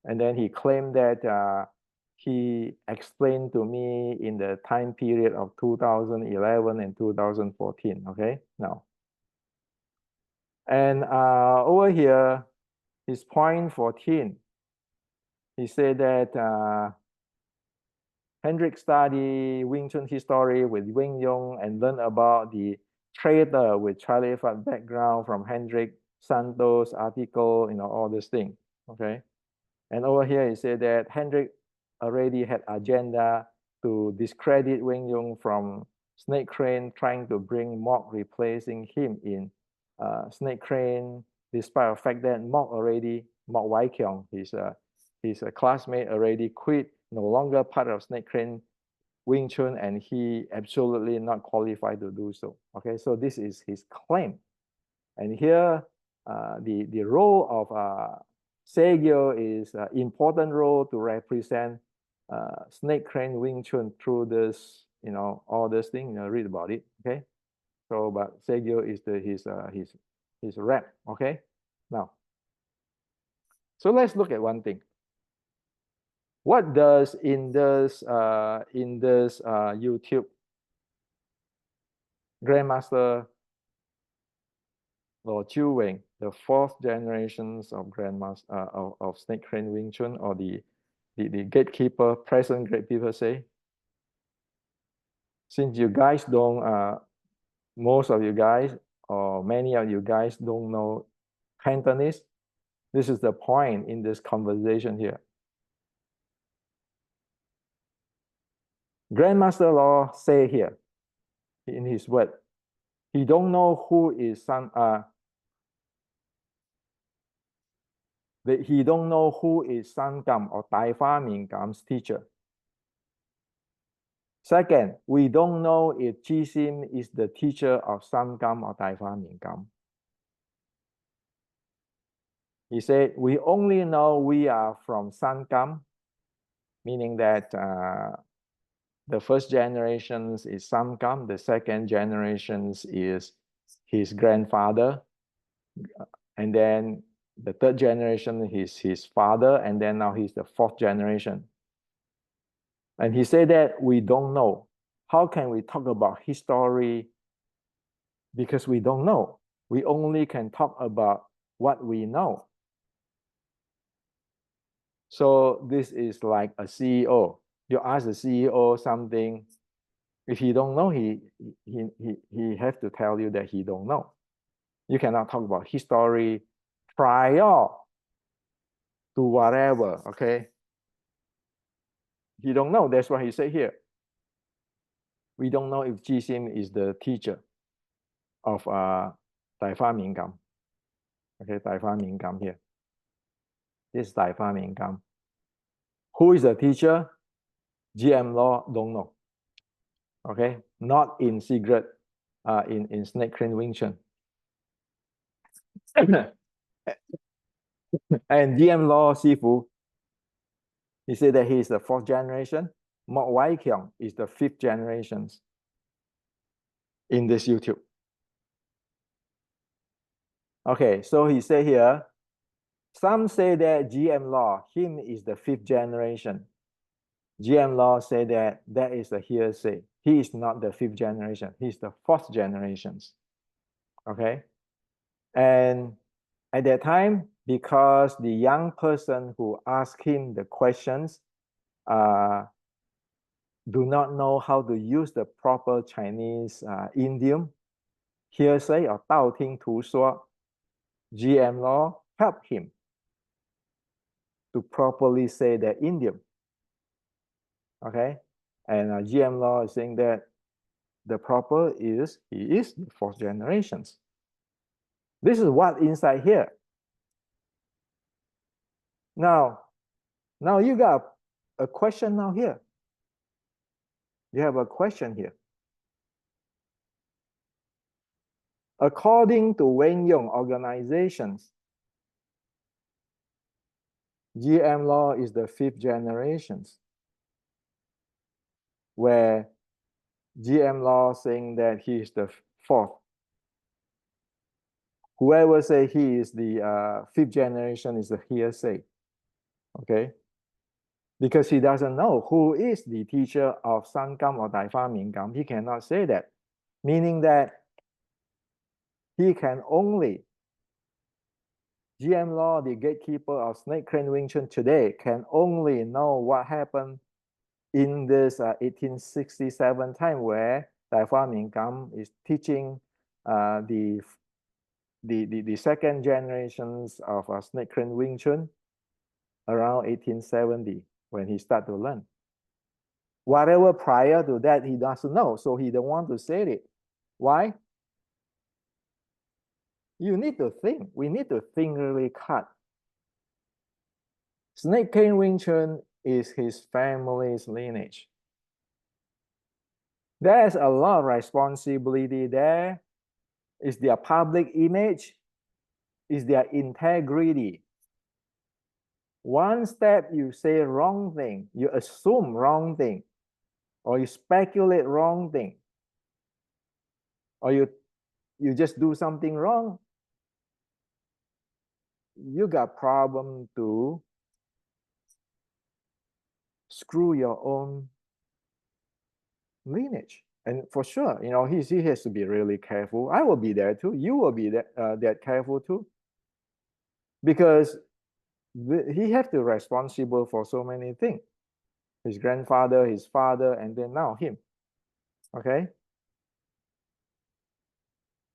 And then he claimed that he explained to me in the time period of 2011 and 2014, okay? Now, and over here, his point 14, he said that Hendrik studied Wing Chun history with Wing Chun and learned about the traitor with Caliphate background from Hendrik Santos' article, all this thing, okay? And over here, he said that Hendrik already had agenda to discredit Wing Chun from Snake Crane, trying to bring Mok replacing him in Snake Crane, despite the fact that Mok Wai Kiong, his classmate, already quit, no longer part of Snake Crane Wing Chun, and he absolutely not qualified to do so. Okay, so this is his claim. And here, the role of Segyo is an important role to represent Snake Crane Wing Chun through this, all this thing, read about it, okay? So, but Segyo is his rep, okay? Now, so let's look at one thing. What does in this YouTube Grandmaster Lo Chiu Wing, the 4th generations of Grandmaster of Snake Crane Wing Chun, or the gatekeeper, present gatekeeper say? Since you guys don't, most of you guys or many of you guys don't know Cantonese, this is the point in this conversation here. Grandmaster Law say here in his word, he don't know who is he don't know who is San Gam or Tai Fa Min Gam's teacher. Second, we don't know if Ji Sim is the teacher of San Gam or Tai Fa Min Gam. He said, we only know we are from San Gam, meaning that the first generations is San Gam, the second generations is his grandfather, and then the third generation is his father, and then now he's the 4th generation. And he said that we don't know. How can we talk about history? Because we don't know. We only can talk about what we know. So this is like a CEO. You ask the CEO something, if he don't know, he has to tell you that he don't know. You cannot talk about history prior to whatever, okay? He don't know, that's what he said here. We don't know if Ji Sim is the teacher of Tai Fa Min Gam. Okay, Tai Fa Min Gam here. This is Tai Fa Min Gam. Who is the teacher? GM Law don't know. Okay, not in secret. in Snake Crane Wing Chun. And GM Law Sifu, he said that he is the 4th generation. Mok Wai Kiong is the 5th generation in this YouTube. Okay, so he said here, some say that GM Law, him is the 5th generation. GM Law say that that is a hearsay. He is not the 5th generation. He's the 4th generation. Okay. And at that time, because the young person who asked him the questions do not know how to use the proper Chinese idiom, hearsay or 道听途说, GM Law helped him to properly say the idiom. Okay, and GM Law is saying that the proper is he is the 4th generation. This is what inside here. Now you got a question now here. You have a question here. According to Wing Chun organizations, GM Law is the 5th generation, where GM Law saying that he is the 4th. Whoever say he is the 5th generation is a hearsay. Okay, because he doesn't know who is the teacher of San Gam or Dai Fa Ming Gam. He cannot say that, meaning that he can only, GM Law, the gatekeeper of Snake Crane Wing Chun today, can only know what happened in this 1867 time where Dai Fa Ming Gam is teaching the 2nd generations of Snake Crane Wing Chun around 1870 when he started to learn. Whatever prior to that, he doesn't know, so he don't want to say it. Why? You need to think. We need to think really hard. Snake Crane Wing Chun is his family's lineage. There's a lot of responsibility there. Is their public image, is their integrity. One step you say wrong thing, you assume wrong thing, or you speculate wrong thing, or you just do something wrong, you got problem to screw your own lineage. And for sure, you know, he has to be really careful. I will be there too. You will be that careful too. Because he has to be responsible for so many things. His grandfather, his father, and then now him. Okay?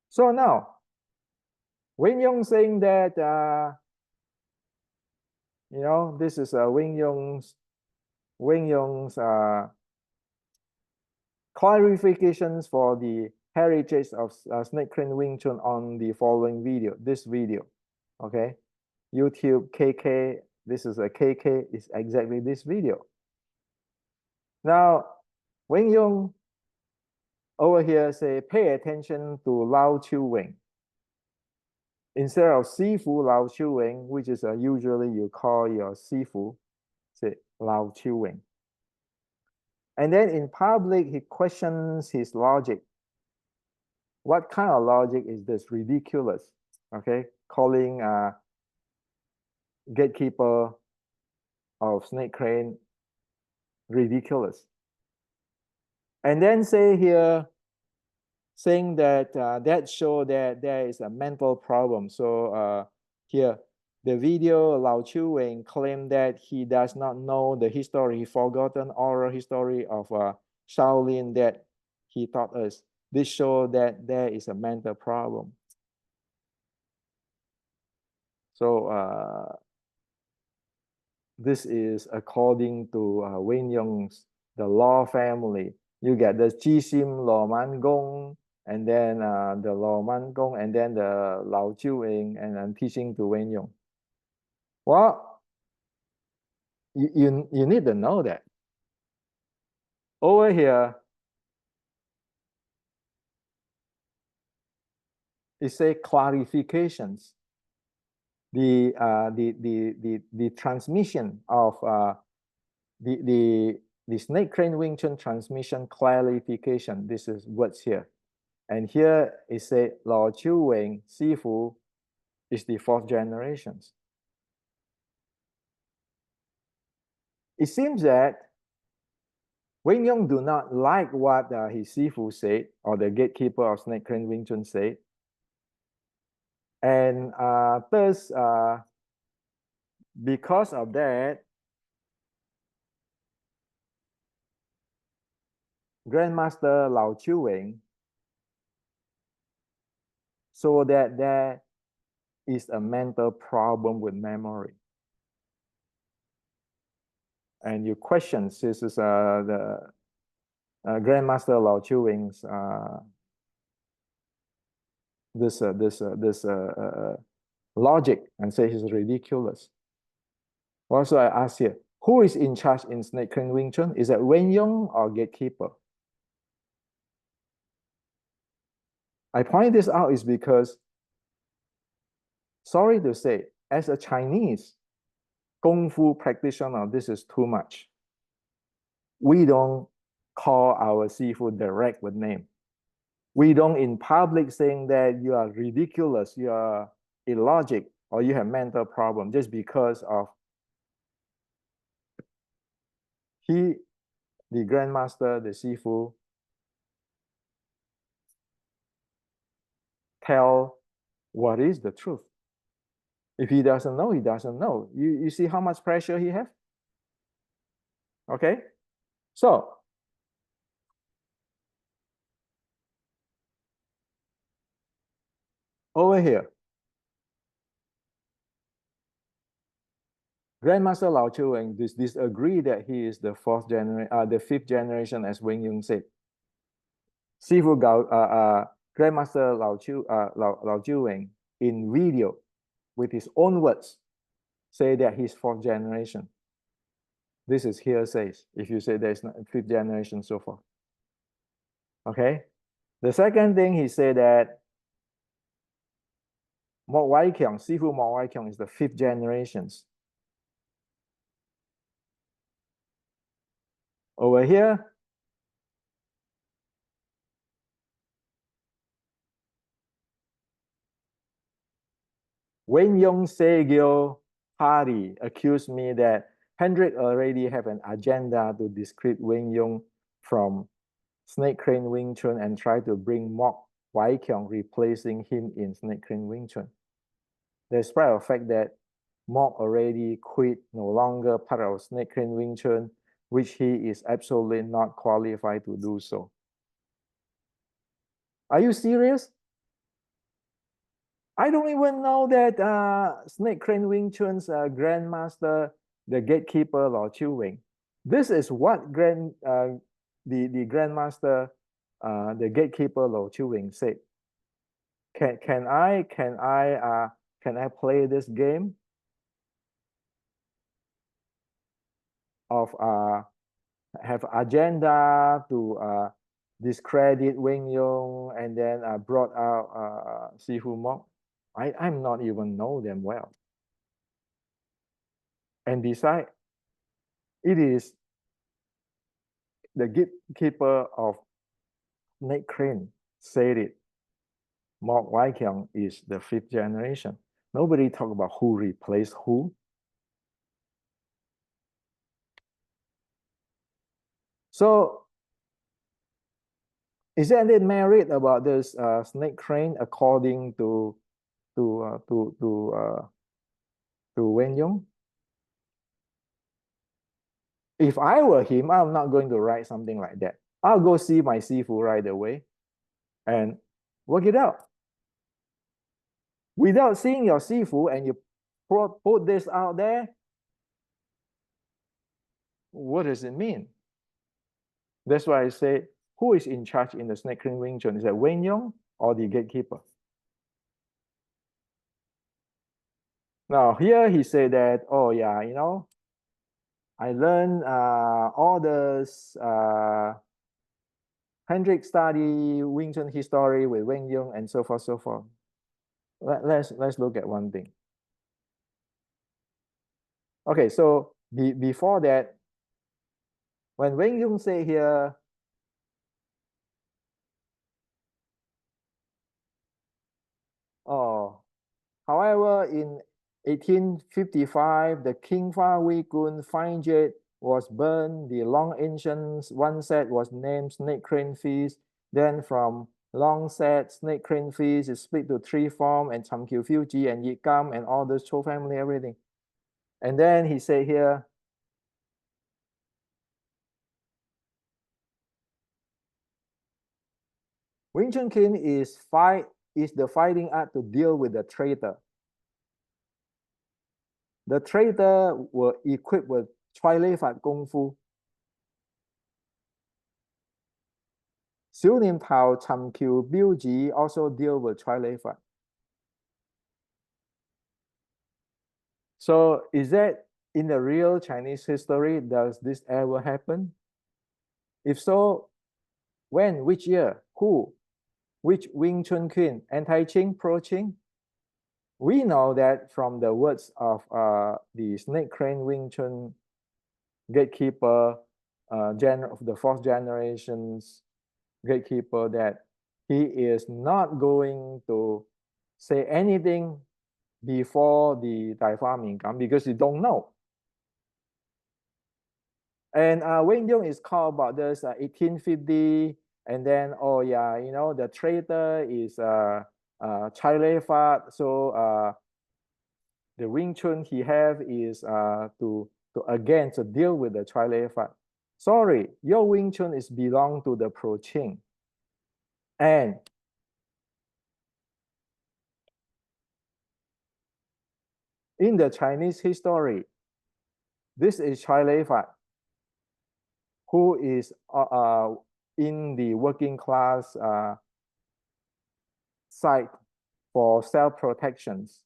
So now, Wing Chun saying that, you know, this is Wing Chun's clarifications for the heritage of Snake Crane Wing Chun on the following video, this video. Okay? YouTube KK, this is a KK, is exactly this video. Now, Wing Chun over here say, pay attention to Lao Chu Wing. Instead of Sifu Lao Chu Wing, which is usually you call your Sifu, say Lao Chu Wing. And then in public, he questions his logic. What kind of logic is this? Ridiculous. Okay, calling gatekeeper of Snake Crane ridiculous. And then say here, saying that that show that there is a mental problem. So here, the video Lao Chu Wing claimed that he does not know the history, forgotten oral history of Shaolin that he taught us. This show that there is a mental problem. So this is according to Wing Chun's the law family. You get the Jisim Lo Man Gong, and then the Lo Man Gong, and then the Lao Chu Wing, and I'm teaching to Wing Chun. Well, you need to know that. Over here, it say clarifications. The transmission of the snake crane Wing Chun transmission clarification. This is what's here. And here it say Lao Chiu Wing Sifu is the 4th generations. It seems that Wing Yong do not like what his Sifu said, or the gatekeeper of snake crane Wing Chun said. And thus, because of that, Grandmaster Lao Chiu Wing saw that there is a mental problem with memory. And you question, this is the Grandmaster Lao Chiu Wing's this logic, and say he's ridiculous. Also, I ask here, who is in charge in snake crane Wing Chun? Is it Wen Yong or gatekeeper? I point this out is because, sorry to say, as a Chinese Kung Fu practitioner, this is too much. We don't call our Sifu direct with name. We don't in public saying that you are ridiculous, you are illogic, or you have mental problem just because of the Grandmaster, the Sifu, tell what is the truth. If he doesn't know, he doesn't know. You see how much pressure he has? Okay? So, over here, Grandmaster Lao Chiu Wing disagree that he is the 5th generation, as Wing Yong said. Sifu Grandmaster Lao Chiu Wing in video with his own words say that he's 4th generation. This is hearsays if you say there's not 5th generation so far. Okay? The second thing he said that Mok Wai Kiong, Sifu Mok Wai Kiong is the 5th generations. Over here, Wen Yong Segyo party accused me that Hendrik already have an agenda to discredit Wen Yong from snake crane Wing Chun and try to bring Mok Wai Kiong replacing him in snake crane Wing Chun. Despite the fact that Mok already quit, no longer part of snake crane Wing Chun, which he is absolutely not qualified to do so. Are you serious? I don't even know that snake crane Wing Chun's grandmaster, the gatekeeper Lao Chiu Wing. This is what the grandmaster, the gatekeeper Lao Chiu Wing said. Can I play this game of have agenda to discredit Wing Yong and then brought out Sifu Mok? I'm not even know them well. And besides, it is the gatekeeper of snake crane said it. Mok Wai Kiong is the 5th generation. Nobody talk about who replaced who. So, is there any merit about this snake crane according to Wen Yong? If I were him, I'm not going to write something like that. I'll go see my Sifu right away and work it out. Without seeing your Sifu and you put this out there, what does it mean? That's why I say, who is in charge in the snake crane Wing Chun? Is that Wen Yong or the gatekeeper? Now here he said that, oh yeah, you know, I learned all this Hendrik study Wing Chun history with Wing Yong and so forth, so forth. let's look at one thing. Okay, so before that, when Wing Chun say here, oh, however, in 1855, the King Fa Wei Gun fine jade was burned. The long ancient one set was named snake crane feast. Then from long set, snake crane feast is split to three form and Cham Kiu Fuji and Yi Kam and all this Cho family, everything. And then he said here, Wing Chun Kin is the fighting art to deal with the traitor. The traitor were equipped with Choi Lei Fat Kung Fu. Xiu Nim Tao Cham Kiu Biu Ji also deal with Choi Lei Fat. So is that in the real Chinese history, does this ever happen? If so, when, which year, who, which Wing Chun Kin, anti-Qing, pro-Qing? We know that from the words of the Snake Crane Wing Chun gatekeeper, of the fourth generation's gatekeeper, that he is not going to say anything before the Dai Fa Ming Kam because you don't know. And Wing Yong is called about this 1850, and then, oh yeah, you know, the traitor is Chai Lei Fat, so the Wing Chun he have is to again to deal with the Chai Lei Fat. Sorry, your Wing Chun is belong to the Pro Qing. And in the Chinese history, this is Chai Lei Fat, who is in the working class side for self-protections.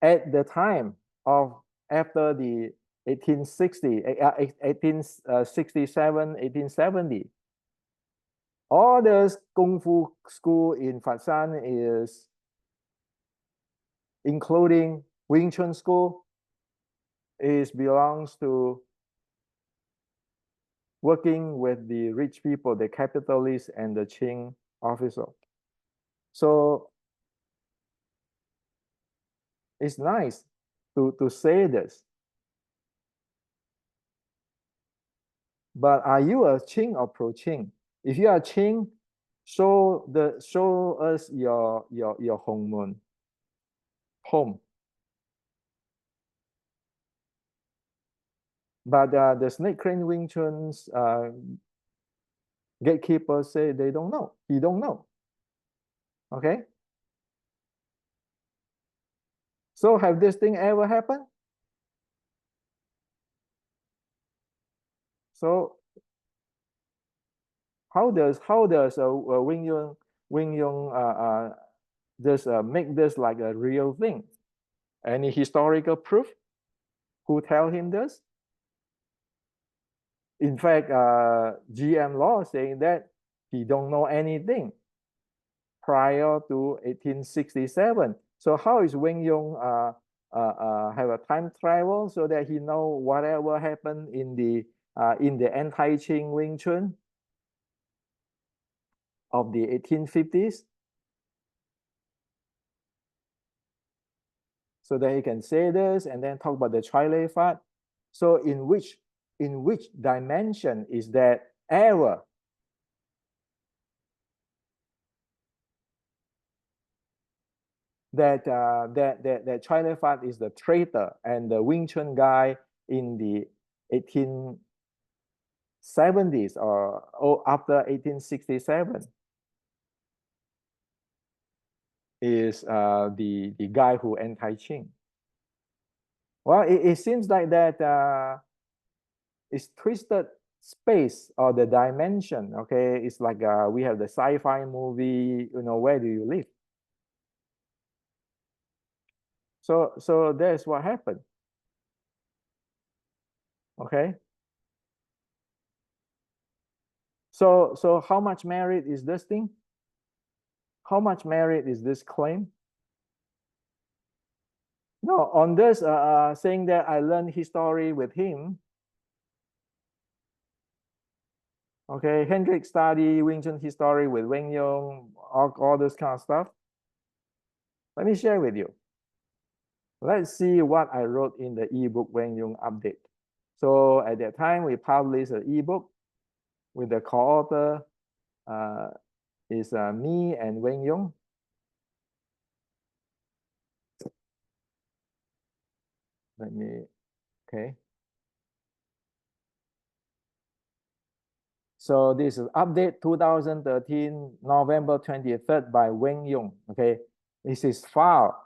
At the time of after the 1860, 1867, 1870, all the Kung Fu school in Fasan is including Wing Chun school is belongs to working with the rich people, the capitalists and the Qing officer. So it's nice to say this. But are you a Qing or pro Qing? If you are Qing, show us your home. But the Snake Crane Wing Chun's gatekeepers say they don't know. He don't know. Okay. So have this thing ever happened? So how does Wing Yong just make this like a real thing? Any historical proof? Who tell him this? In fact, GM Law saying that he don't know anything prior to 1867. So how is Wing Yong have a time travel so that he know whatever happened in the anti-Qing Wing Chun of the 1850s? So that he can say this and then talk about the Chai Lei Fat. So in which dimension is that error? That Chai Lei Fat is the traitor and the Wing Chun guy in the 1870s or after 1867 is the guy who anti-Qing. Well, it seems like that it's twisted space or the dimension. Okay, it's like we have the sci-fi movie. You know, where do you live? So that's what happened. Okay. So how much merit is this thing? How much merit is this claim? No, on this saying that I learned history with him. Okay, Hendrik study Wing Chun history with Wing Yong, all this kind of stuff. Let me share with you. Let's see what I wrote in the ebook Wing Yong update. So at that time, we published an ebook with the co-author is me and Wing Yong. Let me, okay. So this is update 2013, November 23rd by Wing Yong. Okay, this is file.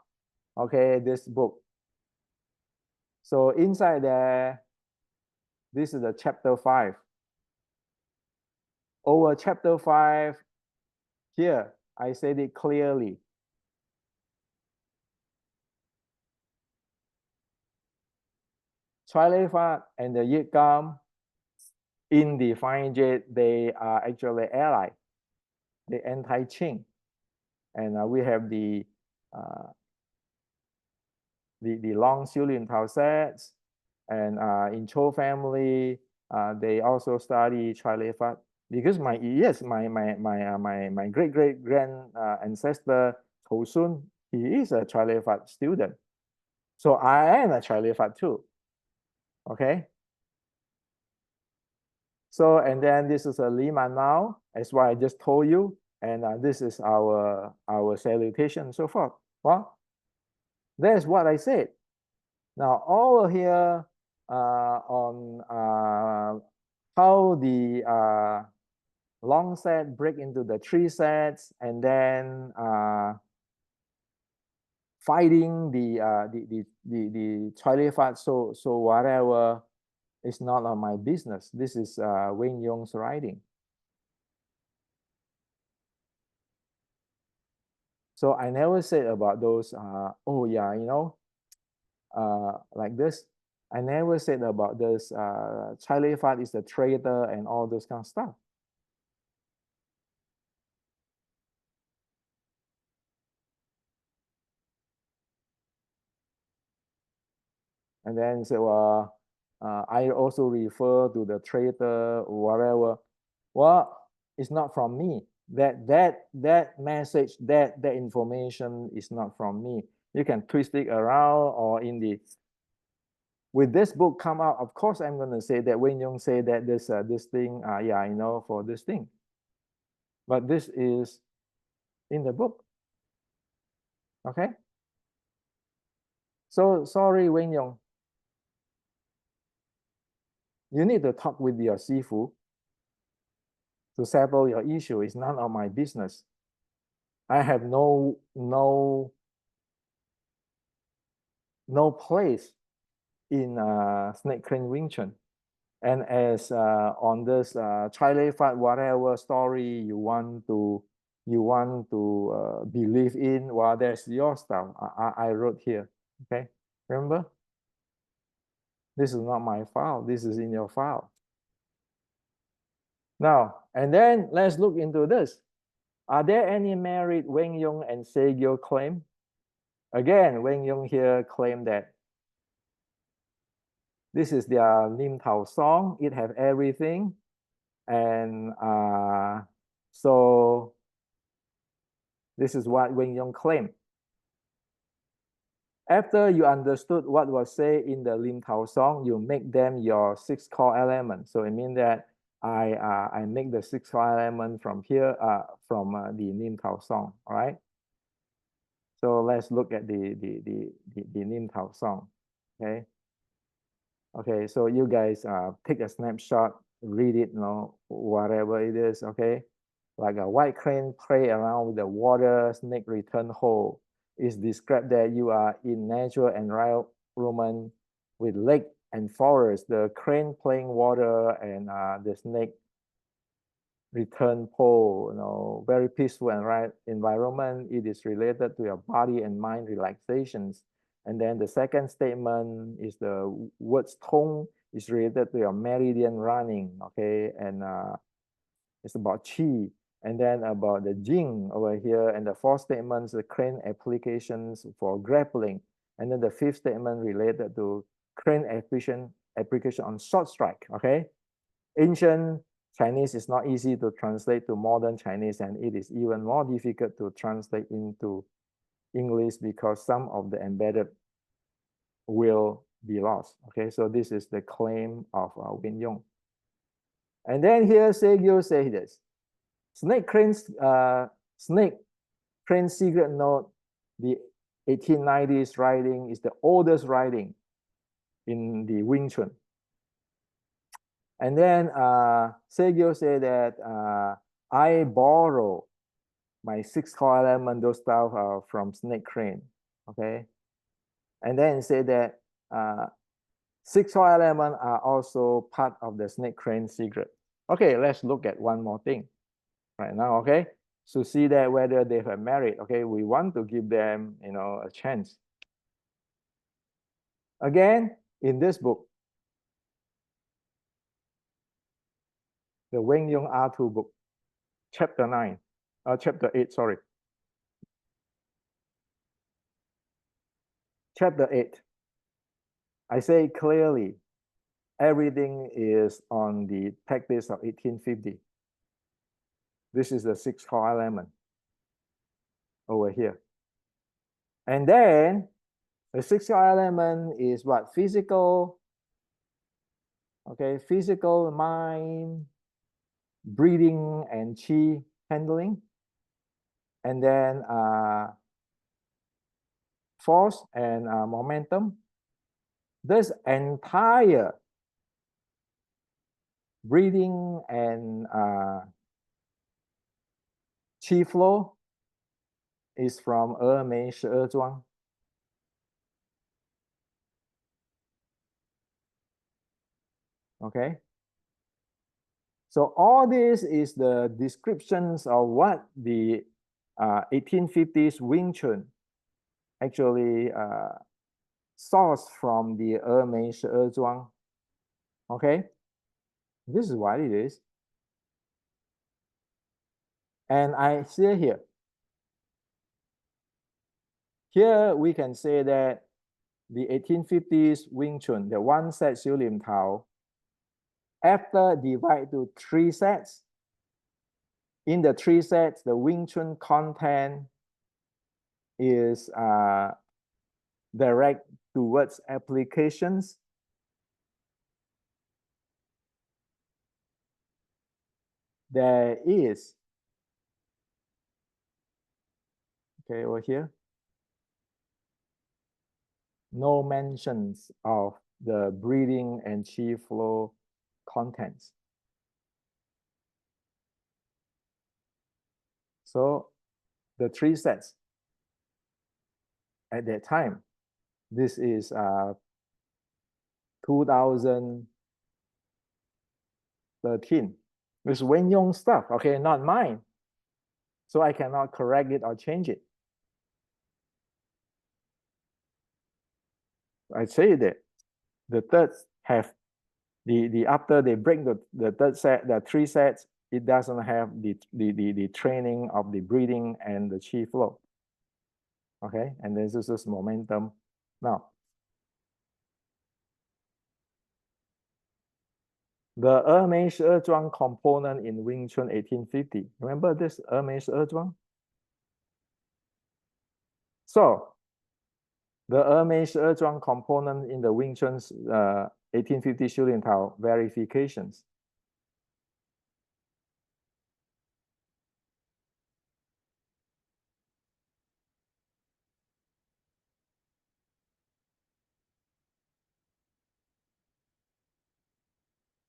Okay, this book. So inside there, this is the chapter 5. Over chapter 5, here, I said it clearly. Triliphat and the Yit Gam in the Fine Jade, they are actually allied, the anti-Qing. And we have the long Xulin Tao sets, and in Cho family, they also study Triliphat. Because my great grand ancestor Cho Sun, he is a Triliphat student. So I am a Triliphat too. Okay. So and then this is a Lima now, as what I just told you, and this is our salutation and so forth. Well, that's what I said. Now over here on how the long set break into the 3 sets, and then fighting the Triliphat. So whatever is not on my business. This is Wing Yong's writing. So I never said about those. Oh yeah, you know, like this. I never said about this. Triliphat is a traitor and all those kind of stuff. And then say, well, I also refer to the traitor or whatever. Well, it's not from me. That message, that information is not from me. You can twist it around, or in the with this book come out, of course I'm going to say that Wing Yong say that this thing, yeah, I know for this thing. But this is in the book. Okay. So sorry, Wing Yong. You need to talk with your sifu to settle your issue. It's none of my business. I have no place in Snake Crane Wing Chun. And as on this Triliphat, whatever story you want to believe in, well, that's your stuff. I wrote here. Okay, remember? This is not my file. This is in your file. Now, and then let's look into this. Are there any merit Wing Yong and Segyo claim? Again, Wing Yong here claim that this is their Lim Tao song. It have everything. And so this is what Wing Yong claimed. After you understood what was said in the Lim Tao song, you make them your 6 core elements. So it means that I make the 6 core element from here, from the Lim Tao song. All right. So let's look at the Lim Tao song. Okay. Okay. So you guys take a snapshot, read it, you know, whatever it is. Okay. Like a white crane play around with the water, snake return home. Is described that you are in natural environment with lake and forest, the crane playing water, and the snake return pole, you know, very peaceful and right environment. It is related to your body and mind relaxations. And then the second statement is the words tone is related to your meridian running, okay, and it's about qi. And then about the Jing over here, and the fourth statements, the crane applications for grappling. And then the fifth statement related to crane application on short strike, okay? Ancient Chinese is not easy to translate to modern Chinese, and it is even more difficult to translate into English because some of the embedded will be lost, okay? So this is the claim of Win Yong. And then here, Segyo says this. Snake crane secret note, the 1890s writing is the oldest writing in the Wing Chun. And then Segyo said that I borrow my 6 core element, those stuff from snake crane, okay? And then say that 6 core element are also part of the snake crane secret. Okay, let's look at one more thing right now, okay? So see that whether they have merit, okay? We want to give them, you know, a chance. Again, in this book, the Wing Yong R2 book, chapter 8, sorry. Chapter 8, I say clearly, everything is on the practice of 1850. This is the 6 core element over here. And then the 6 core element is what? Physical, okay, physical, mind, breathing, and chi handling. And then force and momentum. This entire breathing and chi flow is from Mei Shi Zhuang. Okay. So all this is the descriptions of what the 1850s Wing Chun actually sourced from the Mei Shi Zhuang. Okay. This is what it is. And I see here. Here we can say that the 1850s Wing Chun, the one set Xiu Lim Tao, after divide to 3 sets, in the 3 sets, the Wing Chun content is direct towards applications. There is, okay, over here, no mentions of the breathing and chi flow contents. So the 3 sets at that time, this is 2013. This is Wen Yong stuff, okay, not mine. So I cannot correct it or change it. I say that the third have the after they break the third set, the 3 sets, it doesn't have the training of the breathing and the chi flow. Okay, and this is momentum. Now, the Mei Shi Zhuang component in Wing Chun 1850. Remember this Mei Shi Zhuang? So, the Mei Shi Zhuang component in the Wing Chun's 1850 Xiu Lin Tao verifications.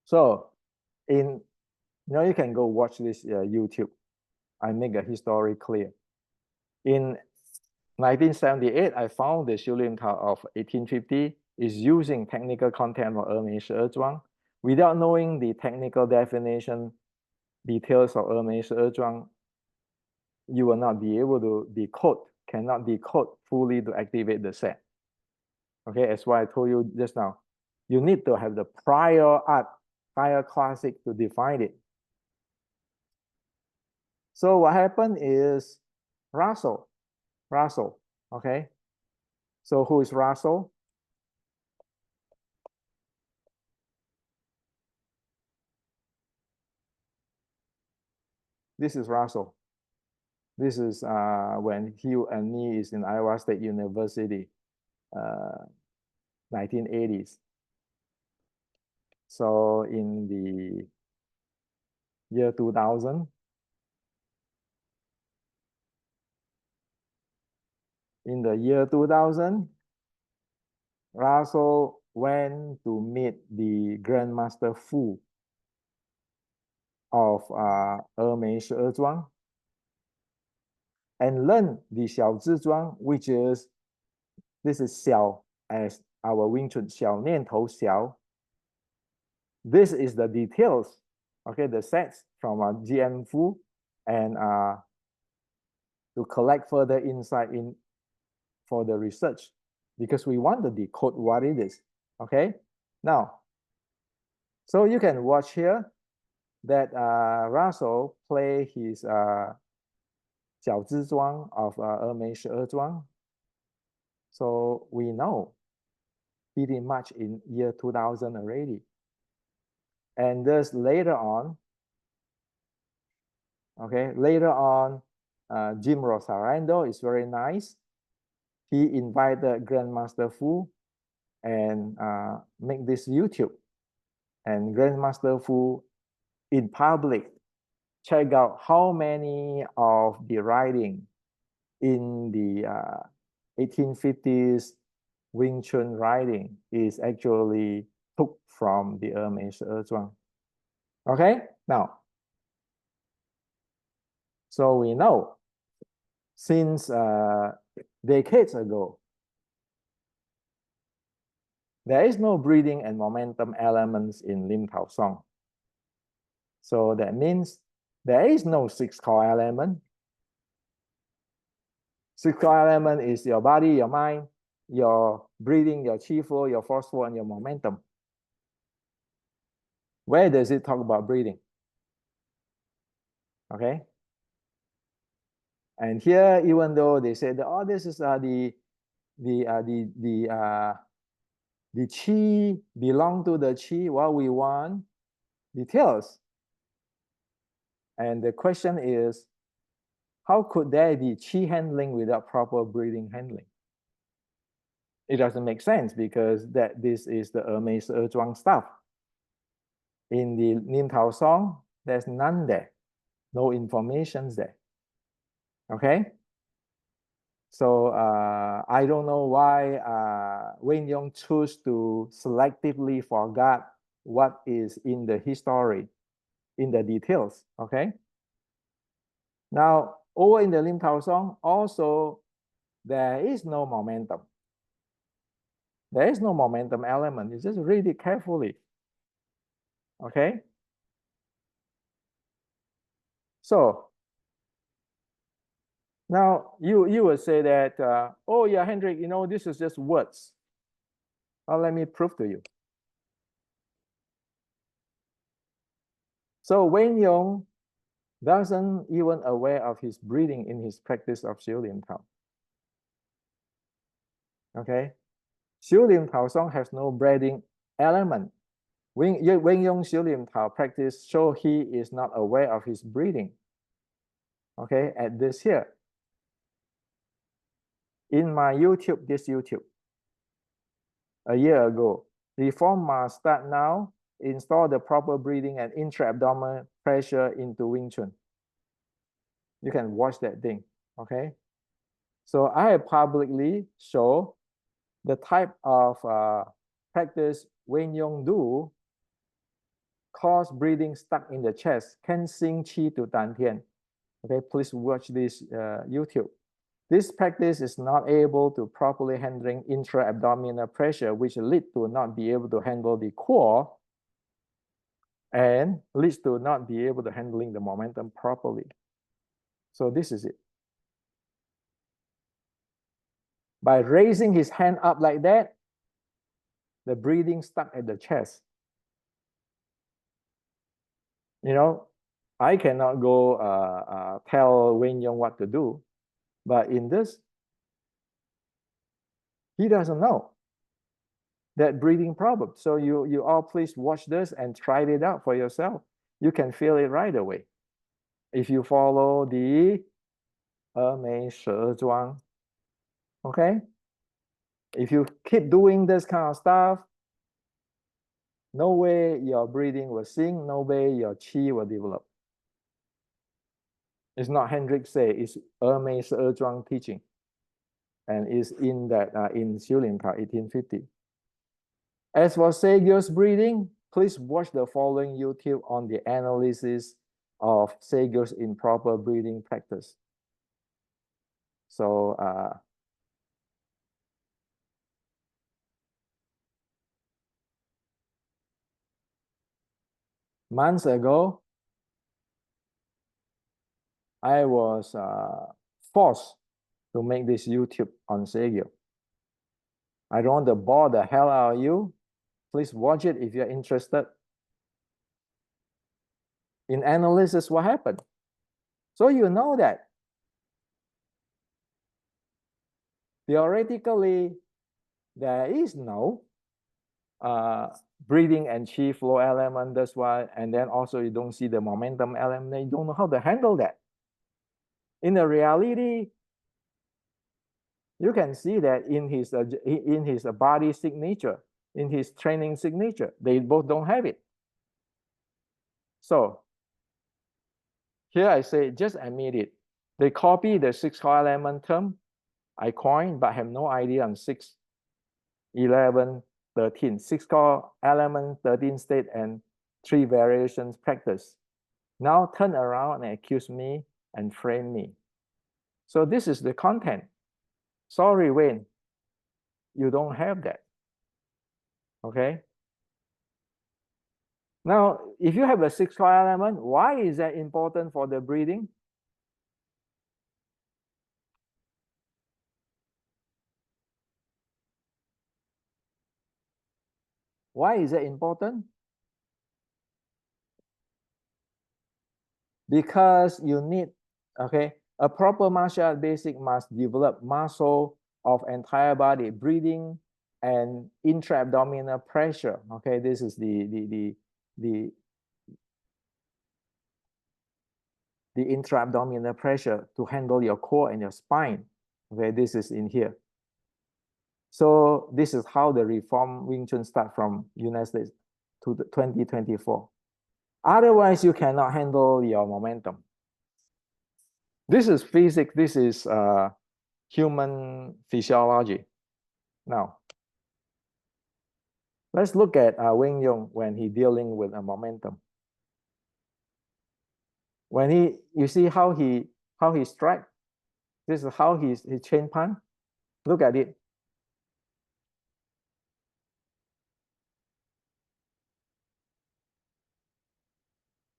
So, you can go watch this YouTube. I make a history clear. In 1978, I found the Xiu Lin Tao of 1850 is using technical content of Mei Shi Zhuang. Without knowing the technical definition details of Mei Shi Zhuang, you will not be able to cannot decode fully to activate the set. Okay, that's why I told you just now. You need to have the prior art, prior classic to define it. So what happened is Russell, okay? So who is Russell? This is Russell. This is when Hugh and me is in Iowa State University, 1980s. So in the year 2000, Russell went to meet the Grandmaster Fu of Ermei Zhuang and learn the Xiao Zizhuang, which is, this is Xiao as our Wing Chun Xiao Nian Tou Xiao. This is the details, okay, the sets from GM Fu, and to collect further insight in for the research, because we want to decode what it is, okay? Now, so you can watch here that Russell play his Xiao Zizhuang of Ermei Zhuang. So we know pretty much in year 2000 already. And thus later on, okay, later on, Jim Rosarando is very nice. He invited Grandmaster Fu and make this YouTube. And Grandmaster Fu in public check out how many of the writing in the 1850s Wing Chun writing is actually took from the Ermei Zhuang. Okay, now, so we know since decades ago, there is no breathing and momentum elements in Lim Tao Song. So that means there is no sixth core element. Sixth core element is your body, your mind, your breathing, your chi flow, your force flow, and your momentum. Where does it talk about breathing? Okay. And here, even though they said, oh, this is the chi belong to the chi, what we want details. And the question is, how could there be chi handling without proper breathing handling? It doesn't make sense because this is the Ermei Zhuang stuff. In the Nim Tao Song, there's none there, no information there. Okay. So I don't know why Wen Yong chose to selectively forget what is in the history, in the details. Okay. Now, over in the Lim Tao Song, also there is no momentum. There is no momentum element. You just read it carefully. Okay. So now you will say that, oh yeah, Hendrik, you know, this is just words. Well, let me prove to you. So Wen Yong doesn't even aware of his breathing in his practice of Xiu Lim Tao. Okay. Xiu Lim Tao Song has no breathing element. Wen Yong Xiu Lim Tao practice show he is not aware of his breathing. Okay, at this here. In my YouTube, this YouTube, a year ago, Reform must start now, install the proper breathing and intra-abdominal pressure into Wing Chun. You can watch that thing, okay? So I have publicly show the type of practice Wen Yong do cause breathing stuck in the chest, can sing chi to Dan Tian. Okay, please watch this YouTube. This practice is not able to properly handling intra-abdominal pressure, which lead to not be able to handle the core and leads to not be able to handling the momentum properly. So this is it. By raising his hand up like that, the breathing stuck at the chest. You know, I cannot go tell Wing Yong what to do, but in this, he doesn't know that breathing problem. So you all please watch this and try it out for yourself. You can feel it right away. If you follow the 峨眉蛇庄, okay? If you keep doing this kind of stuff, no way your breathing will sink, no way your qi will develop. It's not Hendrik say, it's 峨眉蛇庄 teaching. And it's in that in Xiulinka 1850. As for Seigyo's breathing, please watch the following YouTube on the analysis of Seigyo's improper breathing practice. So months ago, I was forced to make this YouTube on Seigyo. I don't want to bore the hell out of you. Please watch it if you're interested. In analysis, what happened? So you know that theoretically, there is no breathing and chi flow element. That's why, and then also you don't see the momentum element. You don't know how to handle that. In the reality, you can see that in his body signature, in his training signature, they both don't have it. So here I say, just admit it. They copy the 6 core element term I coined, but have no idea on 6, 11, 13. 6 core element, 13 state, and 3 variations practice. Now turn around and accuse me and frame me. So this is the content. Sorry, Wayne, you don't have that. Okay? Now, if you have a 6 core element, why is that important for the breathing? Why is that important? Because you need, okay, a proper martial art basic must develop muscle of entire body, breathing and intra-abdominal pressure. Okay, this is the intra-abdominal pressure to handle your core and your spine. Okay, this is in here. So this is how the reform Wing Chun start from United States to 2024. Otherwise, you cannot handle your momentum. This is physics. This is human physiology. Now, let's look at Wing Yong when he dealing with a momentum. When you see how he strike. This is how he chain punch. Look at it.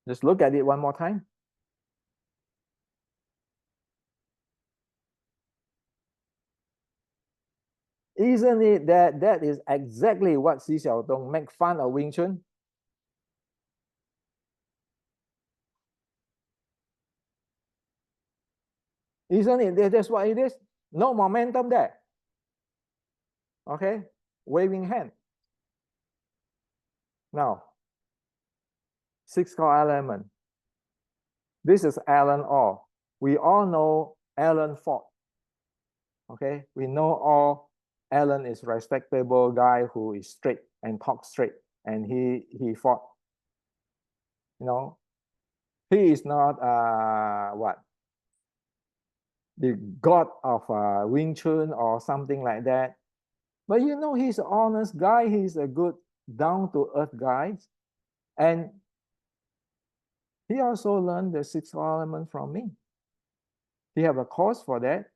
Just look at it one more time. Isn't it that is exactly what Xi Xiaodong make fun of Wing Chun? Isn't it? That's what it is. No momentum there. Okay, waving hand. Now, 6 core element. This is Alan Orr. We all know Alan fought. Okay, we know all Alan is respectable guy who is straight and talks straight, and he fought. You know, he is not what, the god of Wing Chun or something like that. But you know, he's an honest guy. He's a good down-to-earth guy. And he also learned the 6 element from me. He have a course for that.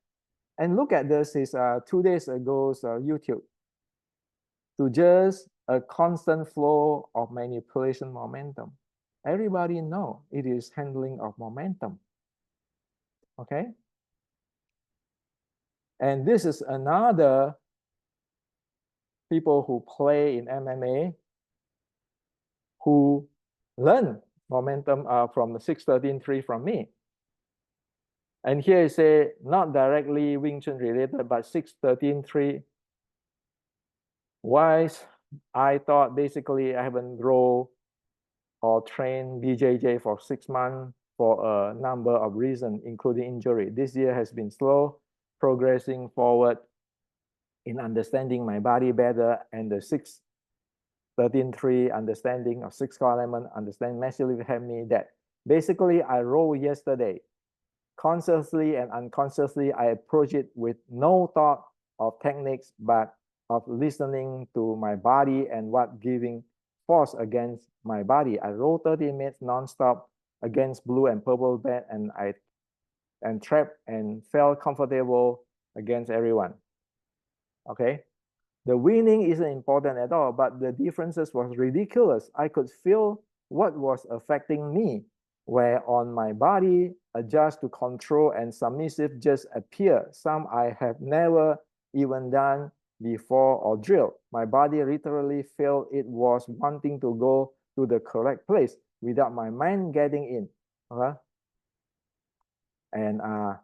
And look at this, is 2 days ago's YouTube. To just a constant flow of manipulation momentum. Everybody know it is handling of momentum. Okay? And this is another people who play in MMA who learn momentum from the 613.3 from me. And here you say not directly Wing Chun related, but 613.3. Why? I thought basically I haven't rolled or trained BJJ for 6 months for a number of reasons, including injury. This year has been slow, progressing forward in understanding my body better, and the 613.3 understanding of 6 core element, understand massively helped me that basically I rolled yesterday. Consciously and unconsciously, I approach it with no thought of techniques, but of listening to my body and what giving force against my body. I rolled 30 minutes non-stop against blue and purple belt, and I trapped and felt comfortable against everyone. Okay, the winning isn't important at all, but the differences was ridiculous. I could feel what was affecting me, where on my body adjust to control and submissive just appear. Some I have never even done before or drilled. My body literally felt it was wanting to go to the correct place without my mind getting in. And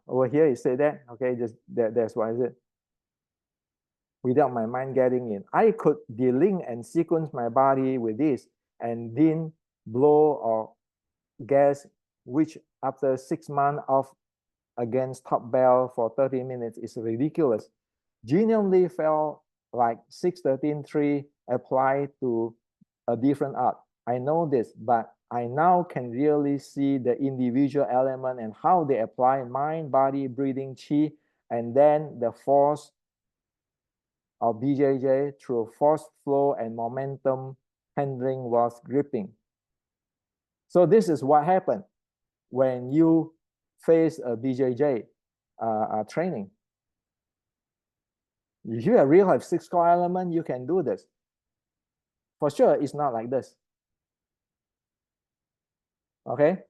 over here it said that, okay, just that's why is it. Without my mind getting in, I could delink and sequence my body with this and then blow or gas, which after 6 months of against top bell for 30 minutes is ridiculous. Genuinely felt like 613.3 applied to a different art. I know this, but I now can really see the individual element and how they apply mind, body, breathing, chi, and then the force of BJJ through force flow and momentum handling was gripping. So this is what happened when you face a BJJ training. If you really have 6 core element, you can do this. For sure, it's not like this. Okay?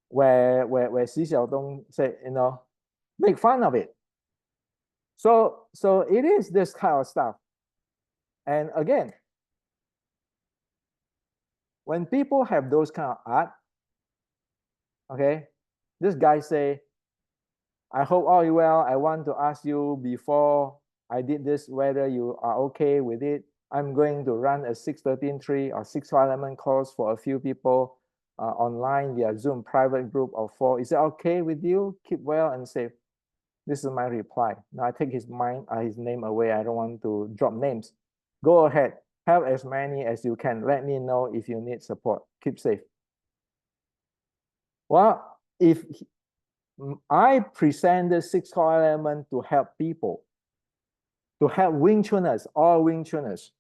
Where Xi Xiaodong said, you know, make fun of it. So it is this kind of stuff. And again, when people have those kind of art, okay, this guy say, I hope all you well. I want to ask you before I did this, whether you are okay with it. I'm going to run a 613.3 or 6 element course for a few people online via Zoom private group of 4. Is it okay with you? Keep well and safe. This is my reply. Now I take his name away. I don't want to drop names. Go ahead. Have as many as you can. Let me know if you need support. Keep safe. Well, if I present the 6 core element to help people, to help Wing Chuners, all Wing Chuners.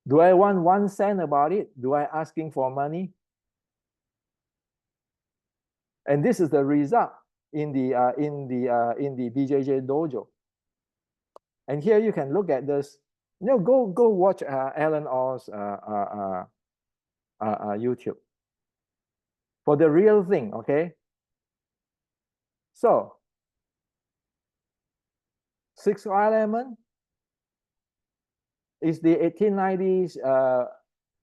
Do I want 1 cent about it? Do I asking for money? And this is the result in the BJJ dojo. And here you can look at this. You know, go watch Alan Orr's YouTube for the real thing. Okay. So 6 element is the 1890s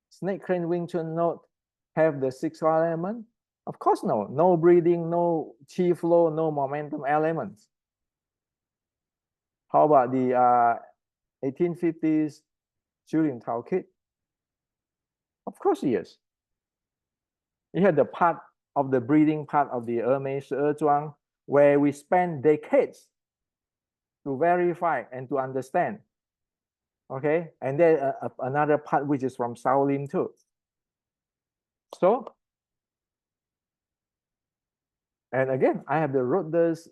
snake crane Wing Chun note have the 6 element? Of course no. No breathing, no chi flow, no momentum elements. How about the 1850s Julian Tao kit? Of course yes. You had the part of the breathing part of the Hermes Zhuang, where we spend decades to verify and to understand. Okay, and then another part which is from Shaolin too. So, and again, I have wrote this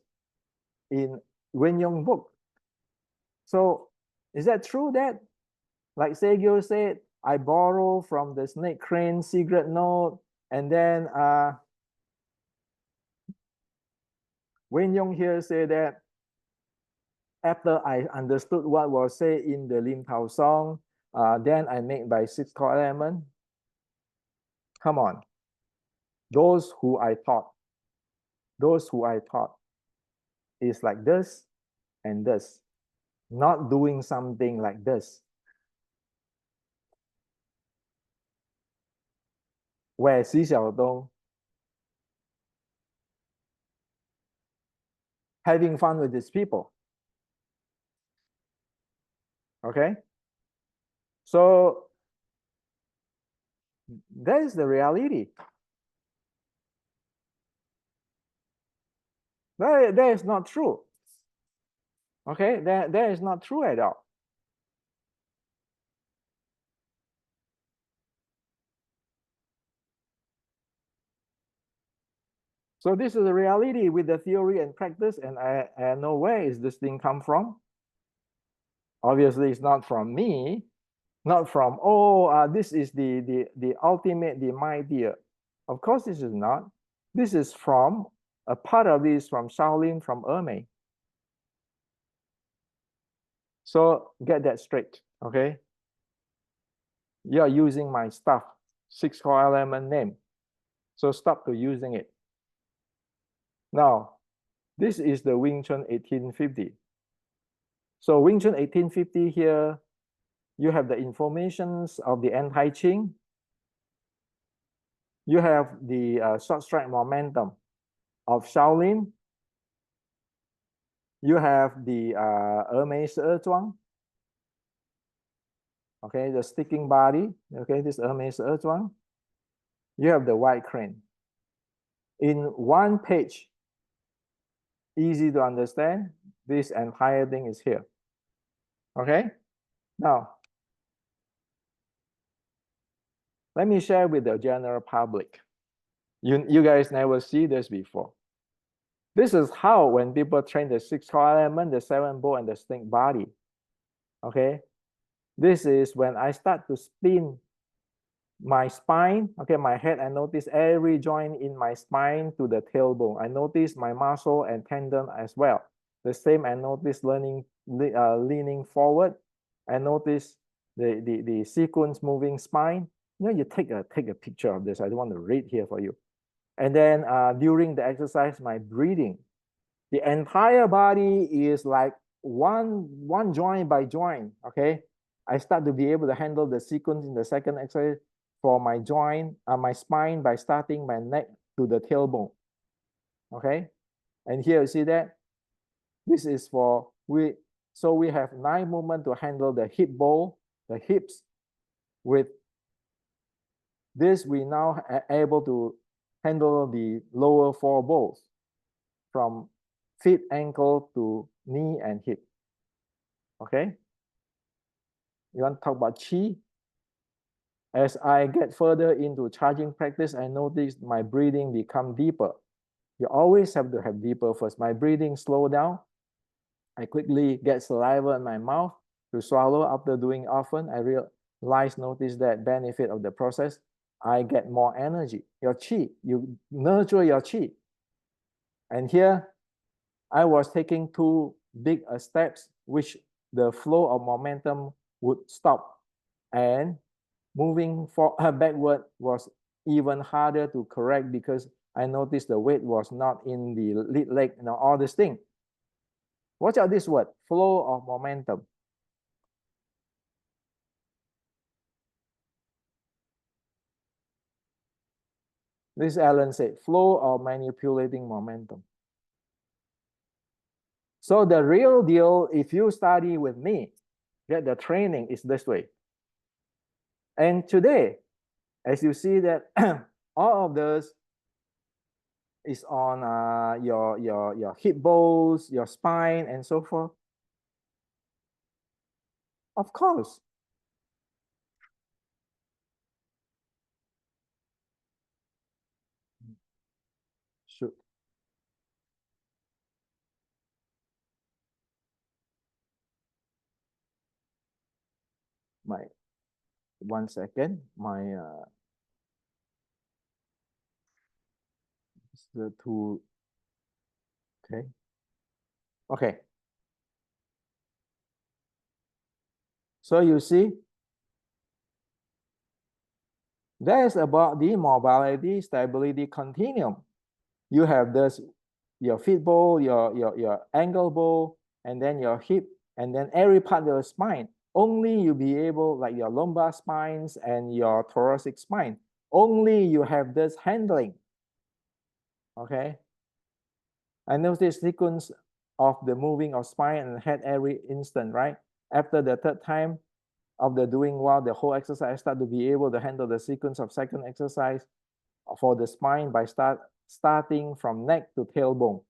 in Wen Yong book. So, is that true that, like Sergio said, I borrow from the snake crane secret note, and then Wen Yong here said that after I understood what was said in the Lim Tao song, then I made by 6 core element. Come on. Those who I taught is like this and this, not doing something like this. where Xi Xiaodong having fun with his people. Okay? So that is the reality. That is not true. Okay, that is not true at all. So this is the reality with the theory and practice, and I know where is this thing come from. Obviously, it's not from me, not from, this is the ultimate, the my dear. Of course, this is not. This is from, a part of this from Shaolin, from Ermei. So get that straight, okay? You're using my stuff, 6 core element name. So stop to using it. Now, this is the Wing Chun 1850. So Wing Chun 1850 here, you have the informations of the anti-Qing. You have the short strike momentum of Shaolin. You have the Ermei Zhuang. Okay, the sticking body. Okay, this Ermei Zhuang. You have the white crane. In one page, easy to understand, this entire thing is here. Okay, now let me share with the general public. You guys never see this before. This is how when people train the 6 core element, the 7 bow, and the snake body. Okay, this is when I start to spin my spine. Okay, my head, I notice every joint in my spine to the tailbone. I notice my muscle and tendon as well. The same, I notice leaning forward. I notice the sequence moving spine. You know, you take a picture of this. I don't want to read here for you. And then during the exercise, my breathing, the entire body is like one joint by joint. Okay, I start to be able to handle the sequence in the second exercise for my joint, my spine, by starting my neck to the tailbone. Okay, and here you see that this is for so we have 9 movements to handle the hip bow, the hips. With this, we now are able to handle the lower 4 bows from feet, ankle to knee and hip. Okay, you want to talk about chi? As I get further into charging practice, I notice my breathing become deeper. You always have to have deeper first. My breathing slow down. I quickly get saliva in my mouth to swallow after doing often. I notice that benefit of the process. I get more energy. Your chi, you nurture your chi. And here, I was taking 2 big steps, which the flow of momentum would stop. And moving backward was even harder to correct because I noticed the weight was not in the lead leg, all this thing. Watch out this word, flow of momentum. This Alan said, flow of manipulating momentum. So the real deal, if you study with me, get the training is this way. And today, as you see that all of this is on your hip bows, your spine, and so forth. Of course. Shoot. My 1 second. My the two. Okay. Okay. So you see, that is about the mobility stability continuum. You have this, your feet bow, your ankle bow, and then your hip, and then every part of the spine. Only you'll be able, like your lumbar spines and your thoracic spine. Only you have this handling. Okay. I notice sequence of the moving of spine and head every instant, right? After the third time of the doing while the whole exercise, I start to be able to handle the sequence of second exercise for the spine by starting from neck to tailbone.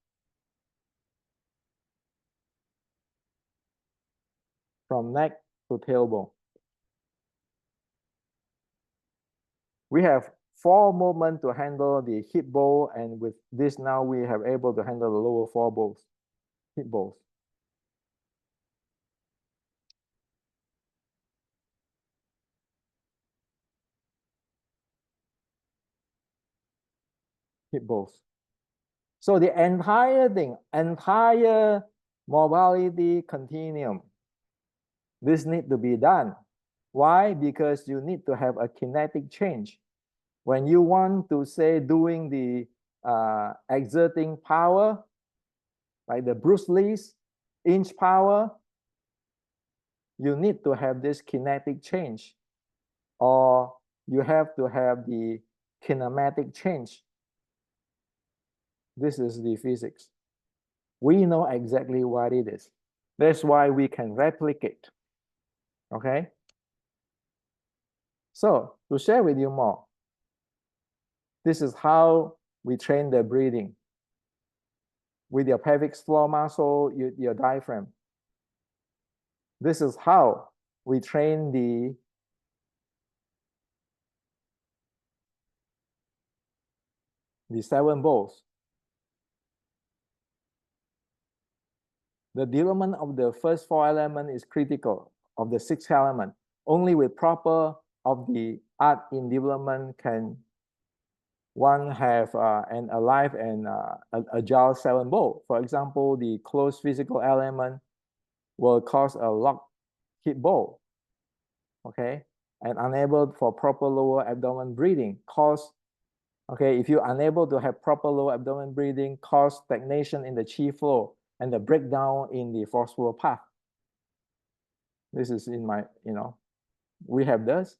From neck to tailbone. We have 4 movements to handle the hip bow, and with this now we have able to handle the lower 4 bows, hip bows. Hip bows. So the entire thing, entire mobility continuum, this need to be done. Why? Because you need to have a kinetic change. When you want to say doing the exerting power, like the Bruce Lee's inch power, you need to have this kinetic change, or you have to have the kinematic change. This is the physics. We know exactly what it is. That's why we can replicate. Okay? So, to share with you more, this is how we train the breathing. With your pelvic floor muscle, your diaphragm. This is how we train the 7 bows. The development of the first 4 elements is critical of the 6th element. Only with proper of the art in development can one have an alive and agile 7 bow. For example, the closed physical element will cause a locked hip bow, okay? And unable for proper lower abdomen breathing, cause, okay, if you're unable to have proper lower abdomen breathing, cause stagnation in the chi flow and the breakdown in the forceful path. This is in my, we have this.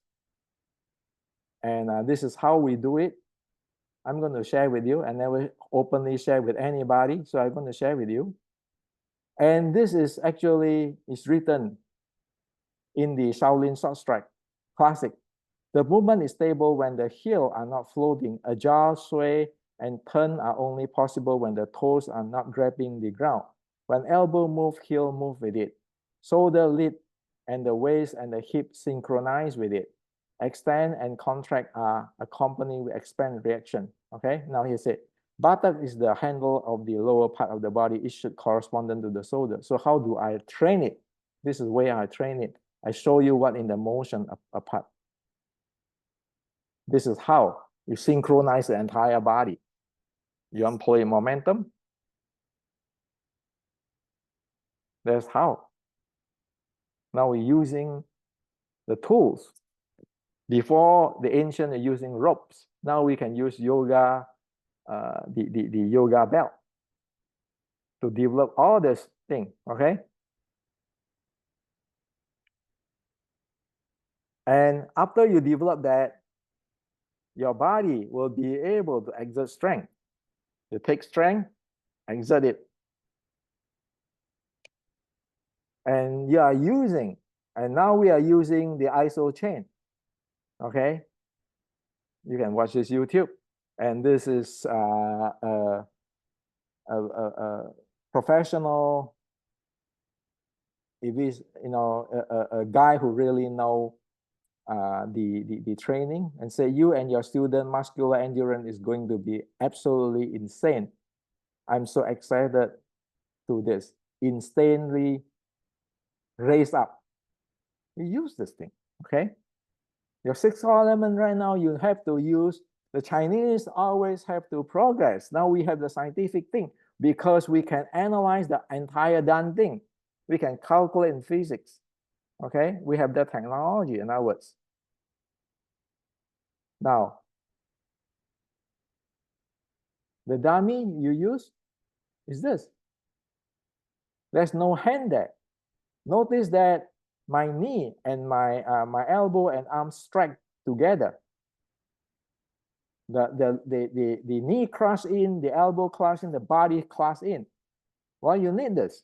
And this is how we do it. I'm going to share with you. I never openly share with anybody, so I'm going to share with you. And this is actually is written in the Shaolin Short Strike Classic. The movement is stable when the heels are not floating. Agile, sway, and turn are only possible when the toes are not grabbing the ground. When elbow move, heel move with it. Shoulder lead and the waist and the hip synchronize with it. Extend and contract are accompanied with expand reaction. Okay, now he said, buttock is the handle of the lower part of the body. It should correspond to the shoulder. So how do I train it? This is where I train it. I show you what in the motion apart. This is how you synchronize the entire body. You employ momentum. That's how. Now we're using the tools. Before the ancient are using ropes. Now we can use yoga, the yoga belt to develop all this thing, okay? And after you develop that, your body will be able to exert strength. You take strength, exert it. And you are using, and now we are using the ISO chain, okay? You can watch this YouTube. And this is a professional, if he's, a guy who really know the training, and say you and your student muscular endurance is going to be absolutely insane. I'm so excited to this, insanely raise up. You use this thing, okay? Your 6th element right now, you have to use. The Chinese always have to progress. Now we have the scientific thing because we can analyze the entire done thing. We can calculate in physics, okay? We have that technology, in other words. Now, the dummy you use is this. There's no hand there. Notice that my knee and my elbow and arm strike together. the knee cross in, the elbow cross in, the body cross in. Well, you need this.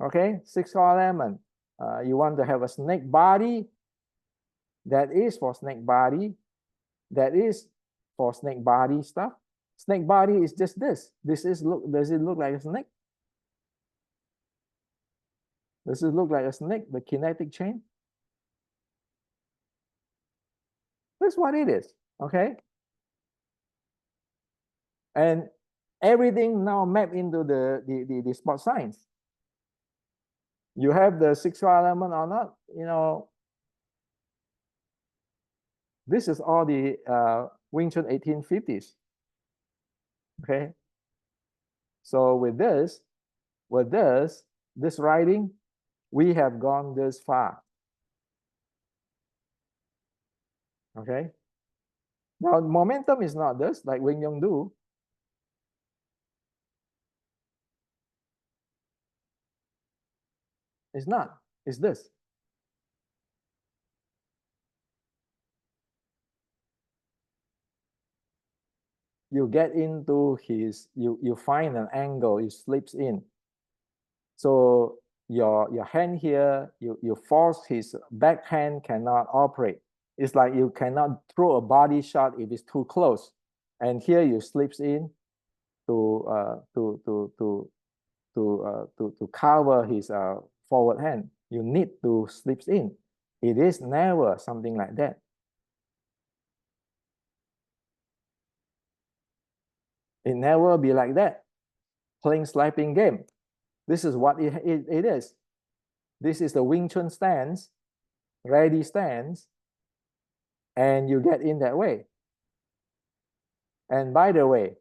Okay, 6 element. You want to have a snake body. That is for snake body. That is for snake body stuff. Snake body is just this. This is look. Does it look like a snake? Does it look like a snake? The kinetic chain. That's what it is. Okay. And everything now mapped into the spot science. You have the 6 element or not, you know. This is all the Wing Chun 1850s. Okay. So with this writing, we have gone this far. Okay. Now momentum is not this, like Wing Chun do. It's not. It's this. You get into his, you find an angle, it slips in. So your hand here, you force his backhand cannot operate. It's like you cannot throw a body shot if it's too close. And here you slips in to cover his forward hand. You need to slips in. It is never something like that. It never be like that. Playing slapping game. This is what it is. This is the Wing Chun stance, ready stance, and you get in that way. And by the way,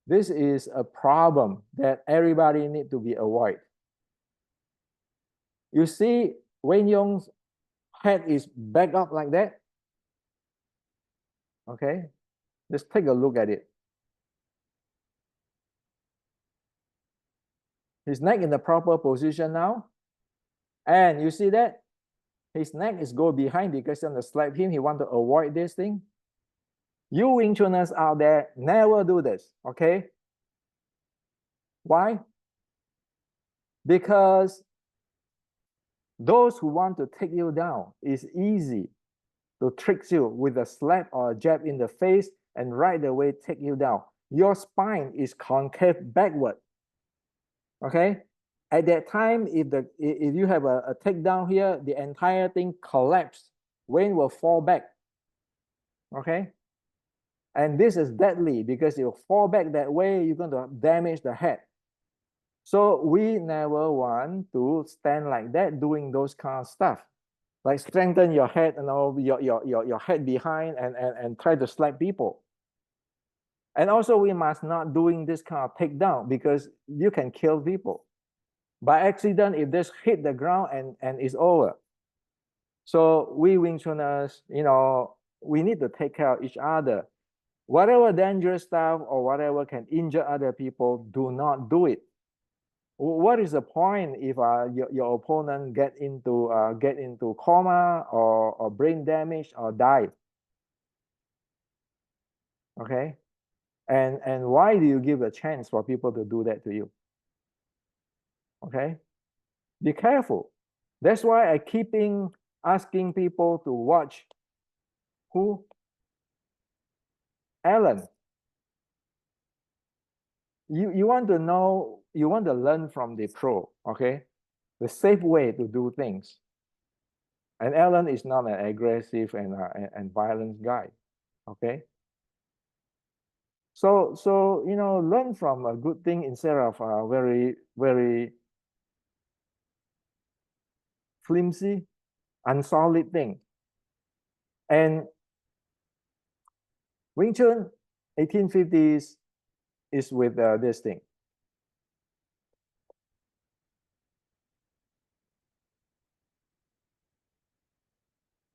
this is a problem that everybody need to be avoid. You see, Wei Yong's head is back up like that. Okay, just take a look at it. His neck in the proper position now. And you see that? His neck is go behind because you want to slap him. He want to avoid this thing. You Wing Chuners out there, never do this, okay? Why? Because those who want to take you down, it's easy to trick you with a slap or a jab in the face and right away take you down. Your spine is concave backward. Okay, at that time, if you have a takedown here, the entire thing collapse. Wayne will fall back. Okay, and this is deadly because you fall back that way, you're going to damage the head. So we never want to stand like that doing those kind of stuff, like strengthen your head and all your head behind and try to slap people. And also we must not doing this kind of takedown because you can kill people. By accident, if this hit the ground and it's over. So we Wing Chuners, you know, we need to take care of each other. Whatever dangerous stuff or whatever can injure other people, do not do it. What is the point if your opponent get into coma or brain damage or die? Okay, and why do you give a chance for people to do that to you? Okay, be careful. That's why I keeping asking people to watch who? Alan. You want to know, you want to learn from the pro, okay? The safe way to do things. And Alan is not an aggressive and violent guy, okay? So you know, learn from a good thing instead of a very flimsy, unsolid thing. And Wing Chun 1850s is with this thing.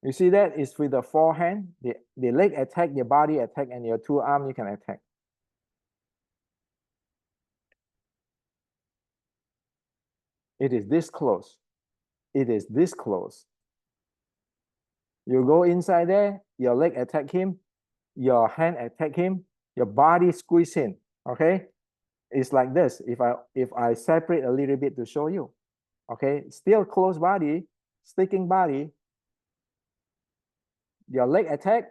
You see that is with the forehand, the leg attack, the body attack, and your two arms you can attack. It is this close. It is this close. You go inside there, your leg attack him, your hand attack him, your body squeeze in, okay? It's like this. If I separate a little bit to show you, okay? Still close body, sticking body, your leg attack,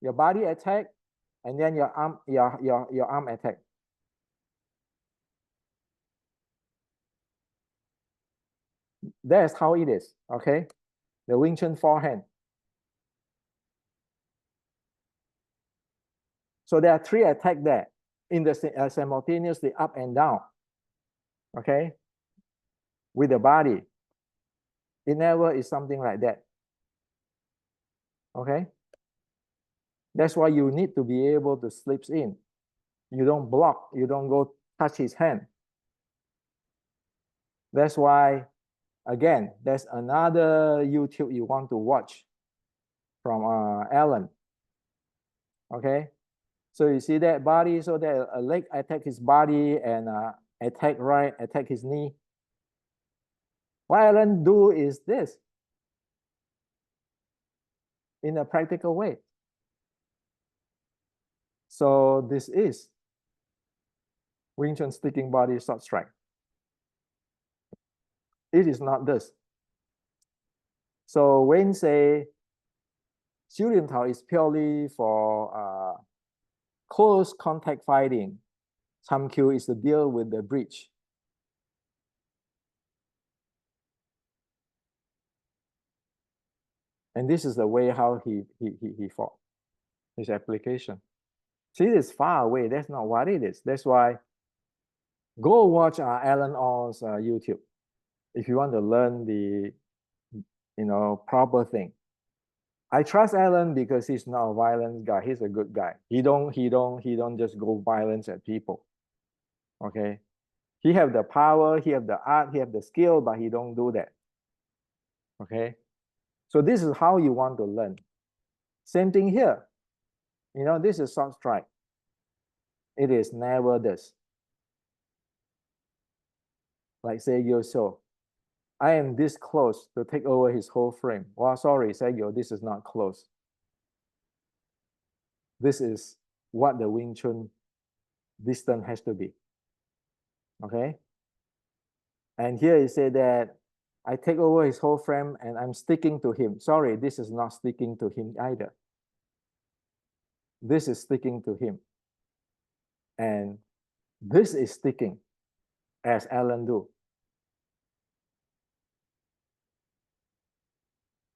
your body attack, and then your arm attack. That's how it is, okay? The Wing Chun forehand. So there are 3 attacks there in the simultaneously up and down, okay? With the body. It never is something like that, okay? That's why you need to be able to slip in. You don't block, you don't go touch his hand. That's why, again, there's another YouTube you want to watch from Alan, okay? So you see that body, so that a leg attack his body and attack right, attack his knee. What Alan do is this in a practical way. So this is Wing Chun sticking body short strike. It is not this. So when say Xiu Lian Tao is purely for close contact fighting, Cham Q is to deal with the breach. And this is the way how he fought, his application. See, it's far away. That's not what it is. That's why go watch Alan All's YouTube if you want to learn the proper thing. I trust Alan because he's not a violent guy. He's a good guy. He don't just go violence at people. Okay. He have the power, he have the art, he have the skill, but he don't do that. Okay. So this is how you want to learn. Same thing here. This is short strike. It is never this. Like say so. I am this close to take over his whole frame. Well, sorry, Sergio, this is not close. This is what the Wing Chun distance has to be. Okay? And here he said that I take over his whole frame and I'm sticking to him. Sorry, this is not sticking to him either. This is sticking to him. And this is sticking, as Alan do.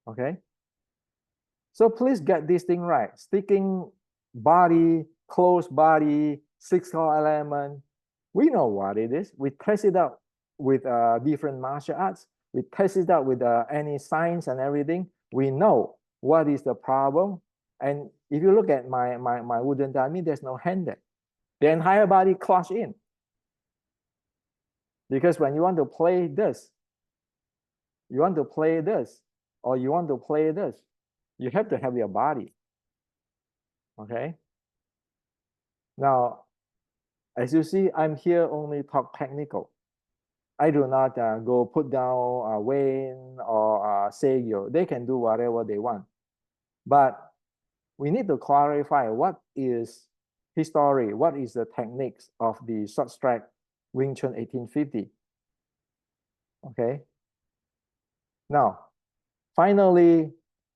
Okay? So please get this thing right. Sticking body, close body, 6 core element. We know what it is. We test it out with different martial arts. We test it out with any science and everything. We know what is the problem. And if you look at my wooden dummy, there's no hand there. The entire body clutch in. Because when you want to play this, you want to play this, or you want to play this, you have to have your body. Okay? Now, as you see, I'm here only talk technical. I do not go put down Wayne or Sergio. They can do whatever they want. But we need to clarify what is history, what is the techniques of the short strike Wing Chun 1850. Okay. Now, finally,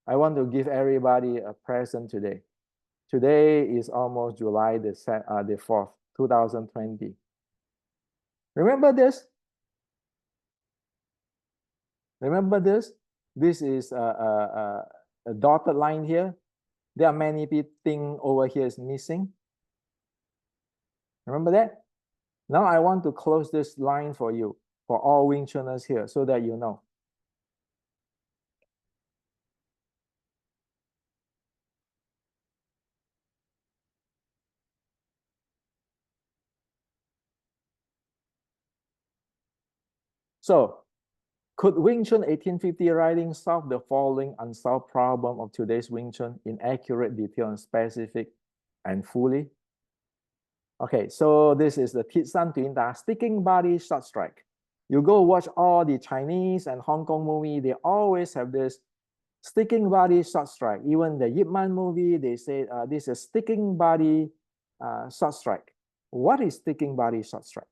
I want to give everybody a present today. Today is almost July the 4th, 2020. Remember this? Remember this? This is a dotted line here. There are many things over here is missing. Remember that? Now I want to close this line for you, for all Wing Chuners here, so that you know. So, could Wing Chun 1850 writing solve the following unsolved problem of today's Wing Chun in accurate detail and specific and fully? Okay, so this is the Tit San Tuin Da sticking body short strike. You go watch all the Chinese and Hong Kong movie, they always have this Sticking body short strike. Even the Yip Man movie, they say this is sticking body short strike. What is sticking body short strike?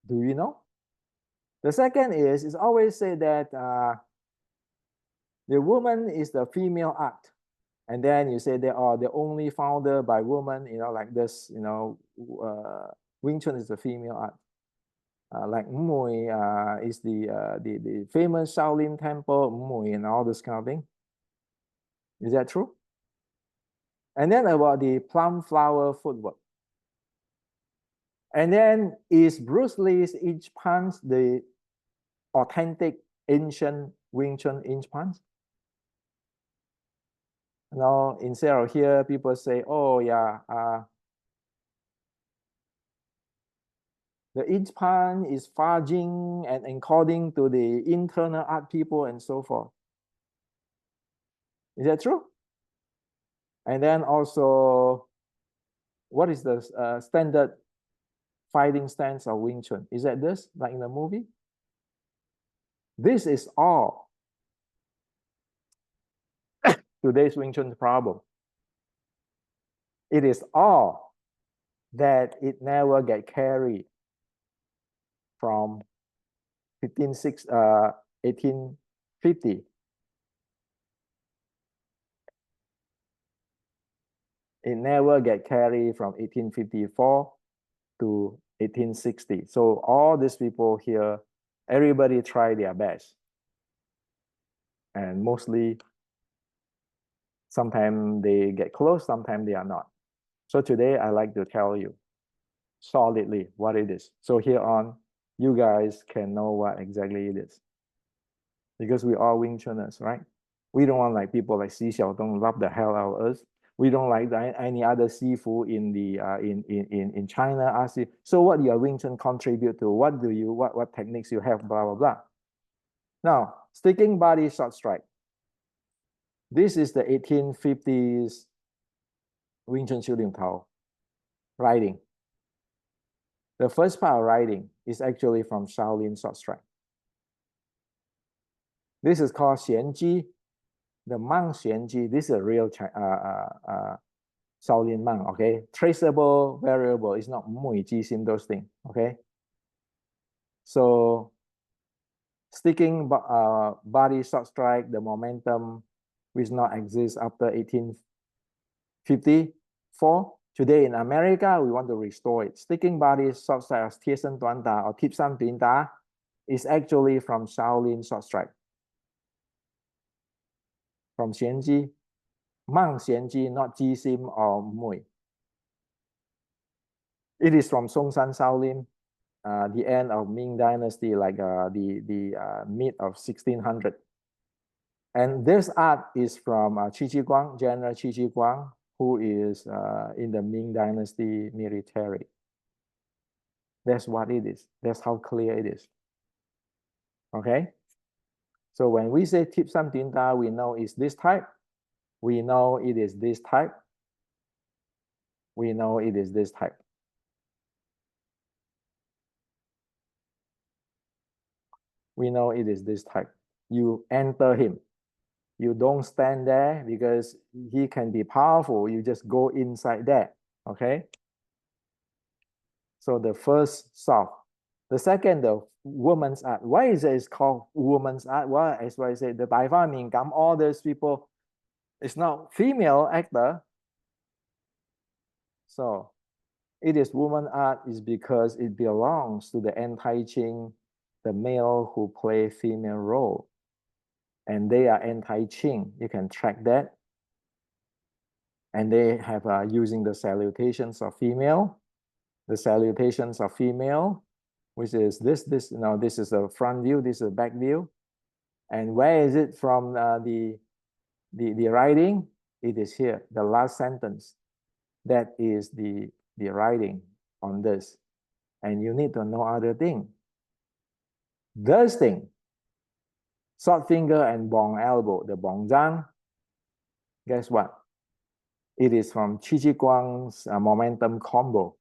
Do you know? The second is, it's always said that the woman is the female act. And then you say they are the only founder by woman, like this, Wing Chun is the female art. Like Mui is the famous Shaolin temple, Mui, and all this kind of thing. Is that true? And then about the plum flower footwork. And then is Bruce Lee's inch punch the authentic ancient Wing Chun inch punch? Instead of here, people say, oh yeah, the inch punch is Fajing and according to the internal art people and so forth. Is that true? And then also, what is the standard fighting stance of Wing Chun? Is that this, like in the movie? This is all today's Wing Chun problem. It is all that it never get carried from 1850. It never get carried from 1854 to 1860. So all these people here, everybody try their best. And mostly, sometimes they get close, sometimes they are not. So today, I like to tell you solidly what it is. So here on, you guys can know what exactly it is. Because we are Wing Chuners, right? We don't want like people like Xi Xiaodong love the hell out of us. We don't like any other Sifu in China ask you, so what your Wing Chun contribute to? What techniques you have, blah, blah, blah. Now, sticking body short strike. This is the 1850s Wing Chun Xiu Lim Tao writing. The first part of writing is actually from Shaolin short strike. This is called Xianji, the monk Xianji. This is a real Shaolin monk, okay? Traceable, variable. It's not Mui Ji Sim, those things, okay? So sticking body short strike, the momentum which not exist after 1854. Today in America, we want to restore it. Sticking body short strike as Tiesan Duan Da or Tip San Bin Da is actually from Shaolin short strike. From Xianji, Mang Xianji, not Ji Sim or Mui. It is from Songshan Shaolin, the end of Ming Dynasty, like the mid of 1600. And this art is from Qi Ji Guang, General Qi Ji Guang, who is in the Ming Dynasty military. That's what it is. That's how clear it is. Okay? So when we say Tip Sam Din Da, we know it's this type. We know it is this type. We know it is this type. We know it is this type. You enter him. You don't stand there because he can be powerful. You just go inside there. Okay? So the first soft. The second, the woman's art. Why is it called woman's art? Well, as I say, the Dai Fa Ming Gam, all those people, it's not female actor. So it is woman art is because it belongs to the anti-Qing, the male who play female role. And they are anti-Qing. You can track that. And they have using the salutations of female. The salutations of female, which is this is a front view, this is a back view. And where is it from the writing? It is here, the last sentence. That is the writing on this. And you need to know other thing. This thing, short finger and bong elbow, the bong zhang, guess what? It is from Qi Ji Guang's momentum combo.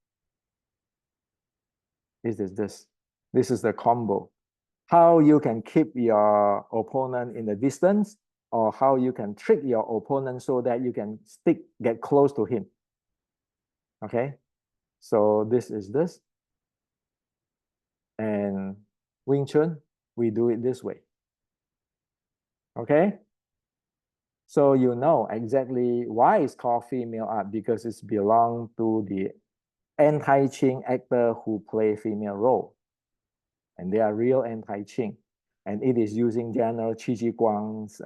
This is the combo. how you can keep your opponent in the distance, or how you can trick your opponent so that you can get close to him. Okay, so this is this. And Wing Chun, we do it this way. Okay, so you know exactly why it's called female art, because it's belong to the anti-Qing actor who play female role, and they are real anti-Qing, and it is using General Qi Ji Guang's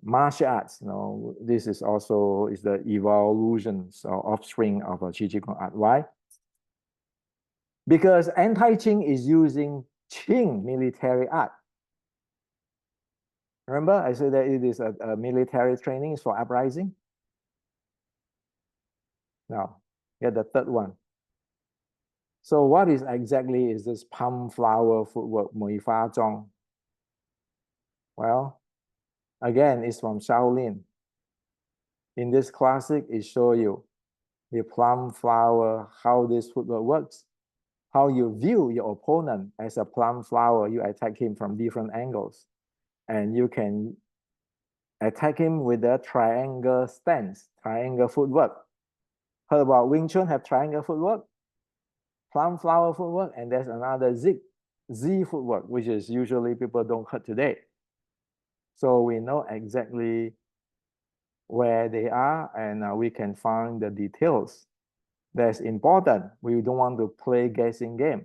martial arts. You know, this is also is the evolutions or offspring of a Qi Ji Guang art. Why? Because anti-Qing is using Qing military art. Remember, I said that it is a military training for uprising. Now, get the third one. So what is exactly is this palm flower footwork, Mui Fa Zhong? Well, again, it's from Shaolin. In this classic, it shows you the plum flower, how this footwork works, how you view your opponent as a plum flower. You attack him from different angles, and you can attack him with a triangle stance, triangle footwork. Heard about Wing Chun have triangle footwork, plum flower footwork, and there's another Z footwork, which is usually people don't heard today. So we know exactly where they are, and we can find the details. That's important. We don't want to play guessing game.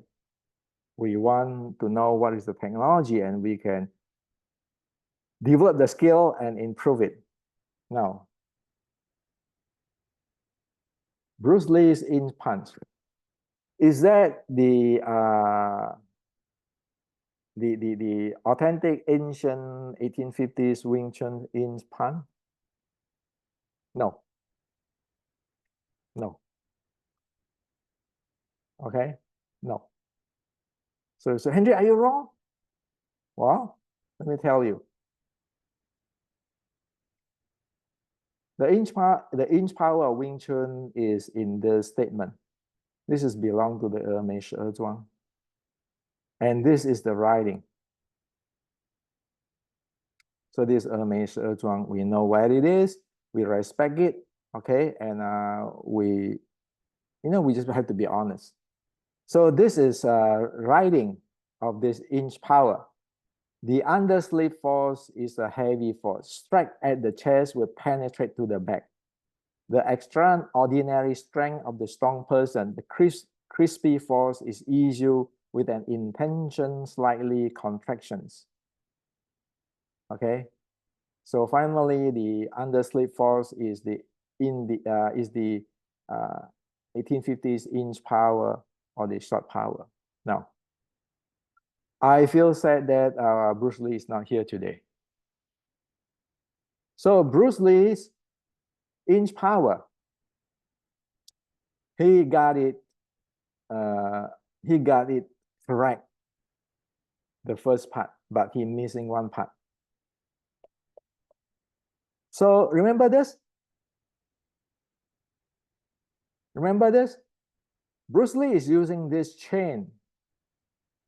We want to know what is the technology, and we can develop the skill and improve it. Now, Bruce Lee's inch punch. Is that the authentic ancient 1850s Wing Chun inch punch? No. No. Okay? No. So Henry, are you wrong? Well, let me tell you. The inch power of Wing Chun is in the statement. This is belong to the Mei Shi Zhuang. And this is the writing. So this Mei Shi Zhuang, we know where it is, we respect it, okay? And we just have to be honest. So this is writing of this inch power. The underslip force is a heavy force. Strike at the chest will penetrate to the back. The extraordinary strength of the strong person, the crispy force is issue with an intention slightly contractions. Okay, so finally the underslip force is the 1850s inch power or the short power. Now, I feel sad that Bruce Lee is not here today. So Bruce Lee's inch power, he got it correct, the first part, but he missing one part. So remember this? Remember this? Bruce Lee is using this chain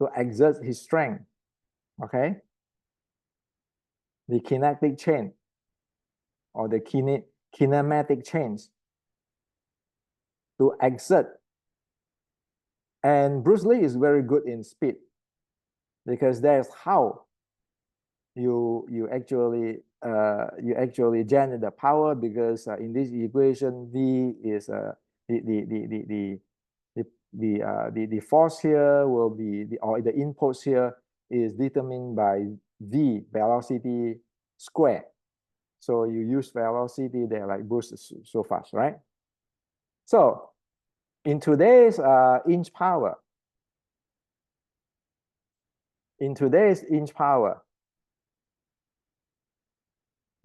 to exert his strength, okay? The kinetic chain or the kinematic chains to exert. And Bruce Lee is very good in speed, because that's how you actually generate the power, because in this equation V is the force here will be the impulse here is determined by V, velocity square. So you use velocity there, like Bruce is so fast, right? So in today's inch power,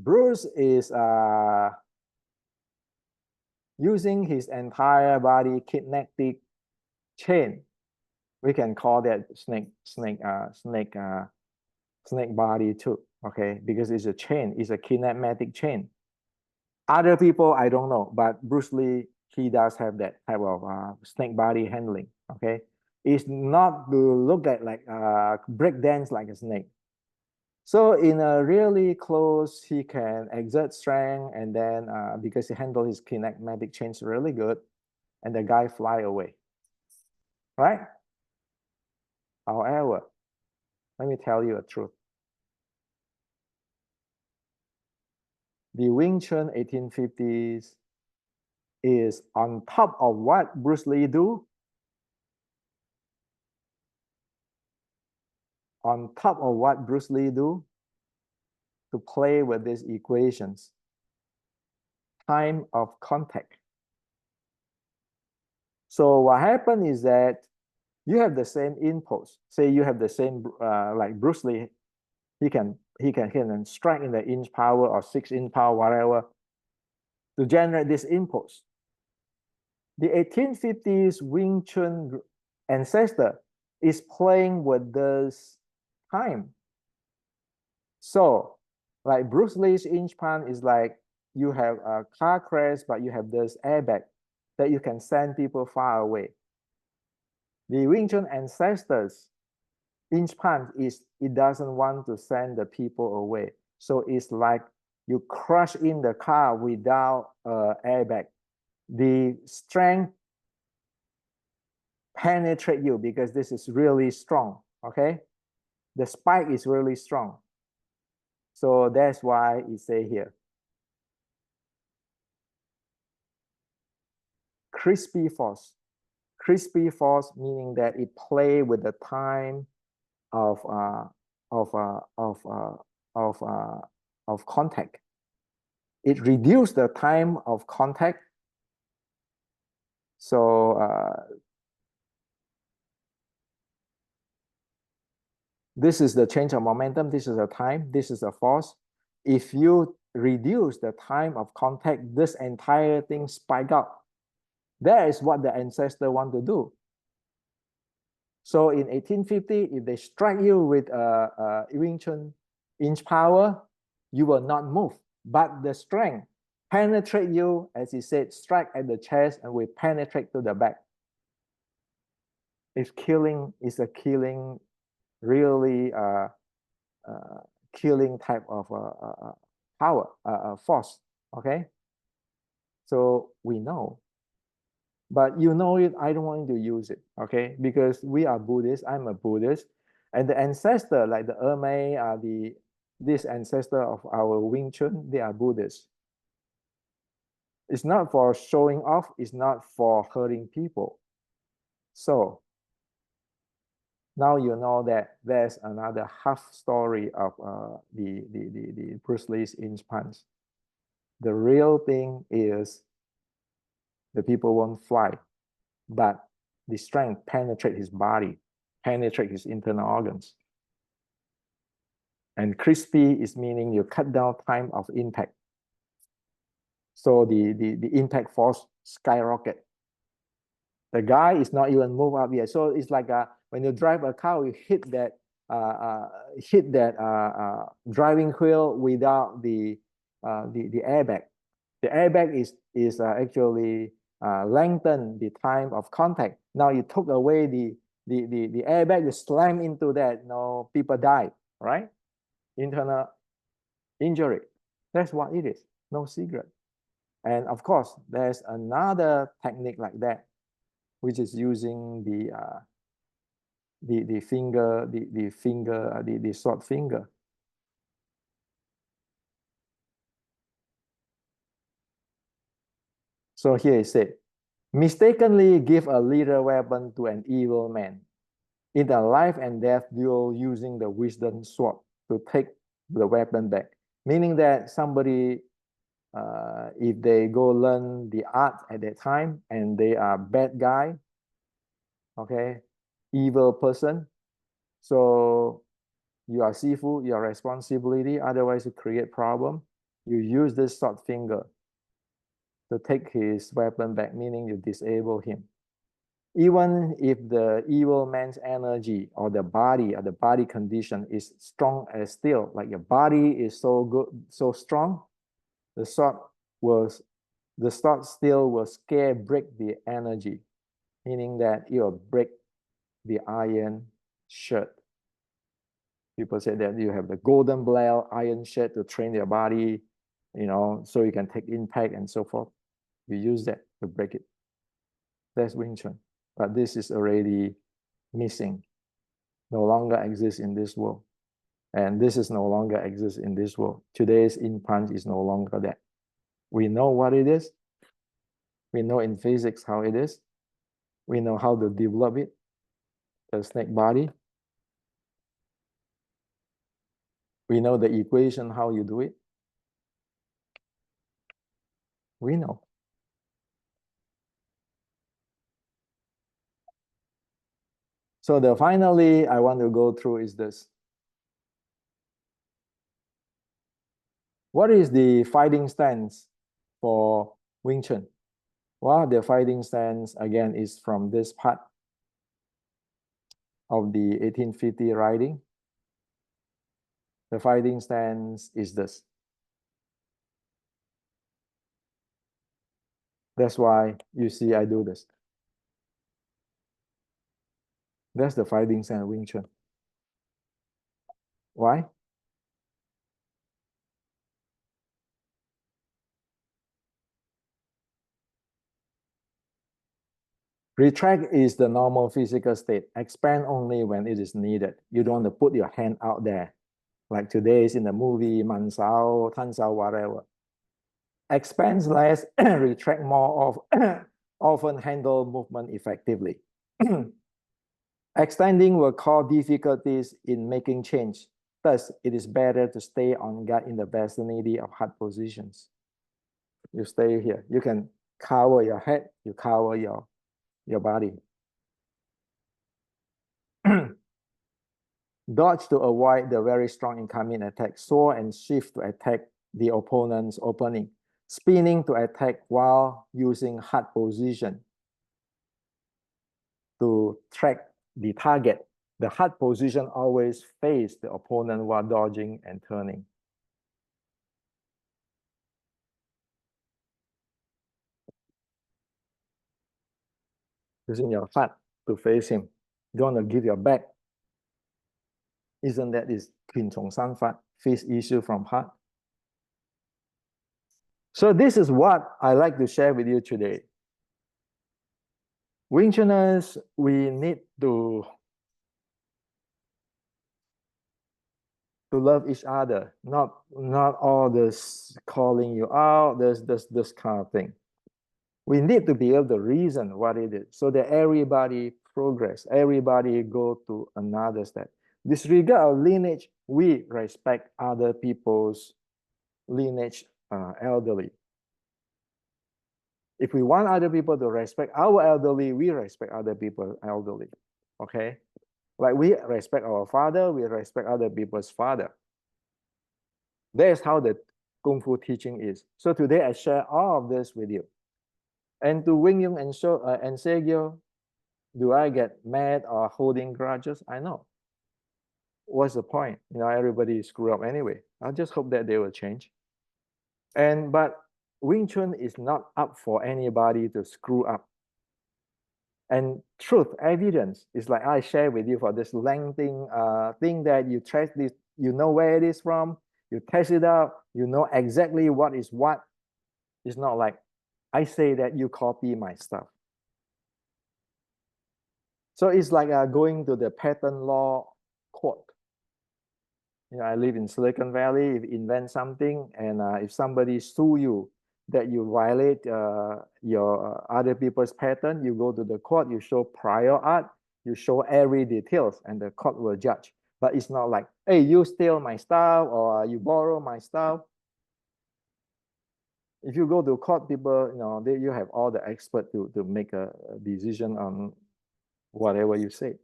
Bruce is using his entire body kinetic chain. We can call that snake body too, okay? Because it's a chain, it's a kinematic chain. Other people, I don't know, but Bruce Lee, he does have that type of snake body handling, okay? is not to look at like break dance like a snake. So in a really close, he can exert strength, and then because he handles his kinetic change really good, and the guy fly away, right? However, let me tell you a truth. The Wing Chun 1850s is on top of what Bruce Lee do, on top of what Bruce Lee do to play with these equations. Time of contact. So what happened is that you have the same impulse. Say you have the same like Bruce Lee, he can strike in the inch power or 6-inch power, whatever, to generate this impulse. The 1850s Wing Chun ancestor is playing with this time. So, like Bruce Lee's inch punch is like you have a car crash, but you have this airbag that you can send people far away. The Wing Chun ancestors inch punch is it doesn't want to send the people away. So it's like you crush in the car without airbag. The strength penetrate you because this is really strong, okay? The spike is really strong. So that's why it say here. Crispy force. Crispy force meaning that it play with the time of contact. It reduced the time of contact. So this is the change of momentum. This is a time. This is a force. If you reduce the time of contact, this entire thing spike up. That is what the ancestor want to do. So in 1850, if they strike you with a Wing Chun inch power, you will not move. But the strength penetrate you, as he said, strike at the chest and will penetrate to the back. It's killing. It's a killing, really killing type of power, force. Okay. So we know. But you know it, I don't want to use it, okay? Because we are Buddhists, I'm a Buddhist. And the ancestor, like the Ermei, this ancestor of our Wing Chun, they are Buddhists. It's not for showing off, it's not for hurting people. So now you know that there's another half story of the Bruce Lee's inch punch. The real thing is the people won't fly, but the strength penetrate his body, penetrate his internal organs. And crispy is meaning you cut down time of impact. So the impact force skyrocket. The guy is not even move up yet. So it's like when you drive a car, you hit that driving wheel without the airbag. The airbag is actually lengthen the time of contact. Now you took away the airbag, you slam into that, no, people die, right? Internal injury. That's what it is, no secret. And of course, there's another technique like that, which is using the short finger. So here it said, mistakenly give a lethal weapon to an evil man in a life and death duel using the wisdom sword to take the weapon back. Meaning that somebody, if they go learn the art at that time and they are bad guy, okay, evil person, so you are Sifu, your responsibility, otherwise you create problem. You use this short finger to take his weapon back, meaning you disable him. Even if the evil man's energy or the body condition is strong as steel, like your body is so good, so strong, the sword still will break the energy, meaning that it will break the iron shirt. People say that you have the golden belt iron shirt to train your body, so you can take impact and so forth. You use that to break it. That's Wing Chun. But this is already missing, no longer exists in this world. And this is no longer exists in this world. Today's in punch is no longer that. We know what it is. We know in physics how it is. We know how to develop it, the snake body. We know the equation, how you do it. We know. So finally, I want to go through is this. What is the fighting stance for Wing Chun? Well, the fighting stance, again, is from this part of the 1850 writing. The fighting stance is this. That's why you see I do this. That's the fighting stance of Wing Chun. Why? Retract is the normal physical state. Expand only when it is needed. You don't want to put your hand out there. Like today is in the movie, Man Sao, Tan Sao, whatever. Expand less, retract more of, often handle movement effectively. Extending will cause difficulties in making change. Thus, it is better to stay on guard in the vicinity of hard positions. You stay here. You can cover your head, you cover your body. Dodge to avoid the very strong incoming attack. Soar and shift to attack the opponent's opening. Spinning to attack while using hard position to track the target. The hard position always face the opponent while dodging and turning. Using your heart to face him. You don't want to give your back. Isn't that is Kin Chong San Fat, face issue from heart? So this is what I like to share with you today. Wing Chuners, we need to love each other, not all this calling you out, this kind of thing. We need to be able to reason what it is so that everybody progress, everybody go to another step. Disregard our lineage, we respect other people's lineage, elderly. If we want other people to respect our elderly, we respect other people's elderly, okay? Like we respect our father, we respect other people's father. That's how the Kung Fu teaching is. So today I share all of this with you. And to Wing Yung and Segyo, do I get mad or holding grudges? I know. What's the point? Everybody screw up anyway. I just hope that they will change. But Wing Chun is not up for anybody to screw up. And truth, evidence, is like I share with you for this lengthy thing that you test this, you know where it is from, you test it out, you know exactly what is what. It's not like I say that you copy my stuff. So it's like going to the patent law court. I live in Silicon Valley. If you invent something and if somebody sue you that you violate your other people's patent, you go to the court, you show prior art, you show every details, and the court will judge. But it's not like, hey, you steal my stuff or you borrow my stuff. If you go to court, people, you have all the expert to make a decision on whatever you say.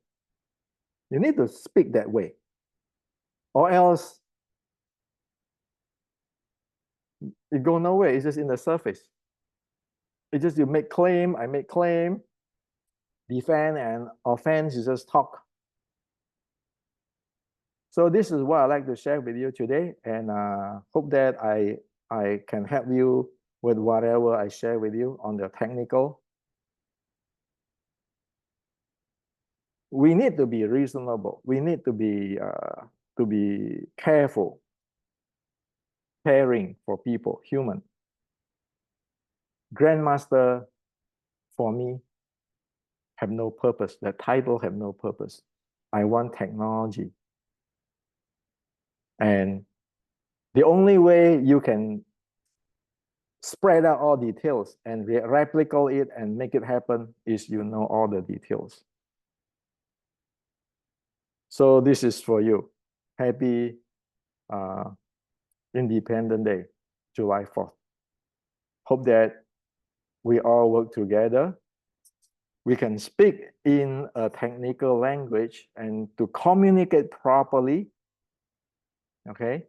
You need to speak that way, or else it go nowhere. It's just in the surface. It's just you make claim, I make claim, defend and offense, you just talk. So this is what I like to share with you today, and hope that I can help you with whatever I share with you on the technical. we need to be reasonable. We need to be careful, caring for people, human. Grandmaster, for me, have no purpose. The title have no purpose. I want technology. And the only way you can spread out all details and replicate it and make it happen is you know all the details. So this is for you. Happy Independence Day, July 4th. Hope that we all work together. We can speak in a technical language and to communicate properly. Okay.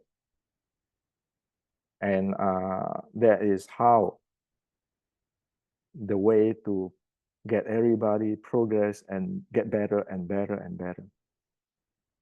And that is how the way to get everybody progress and get better and better and better.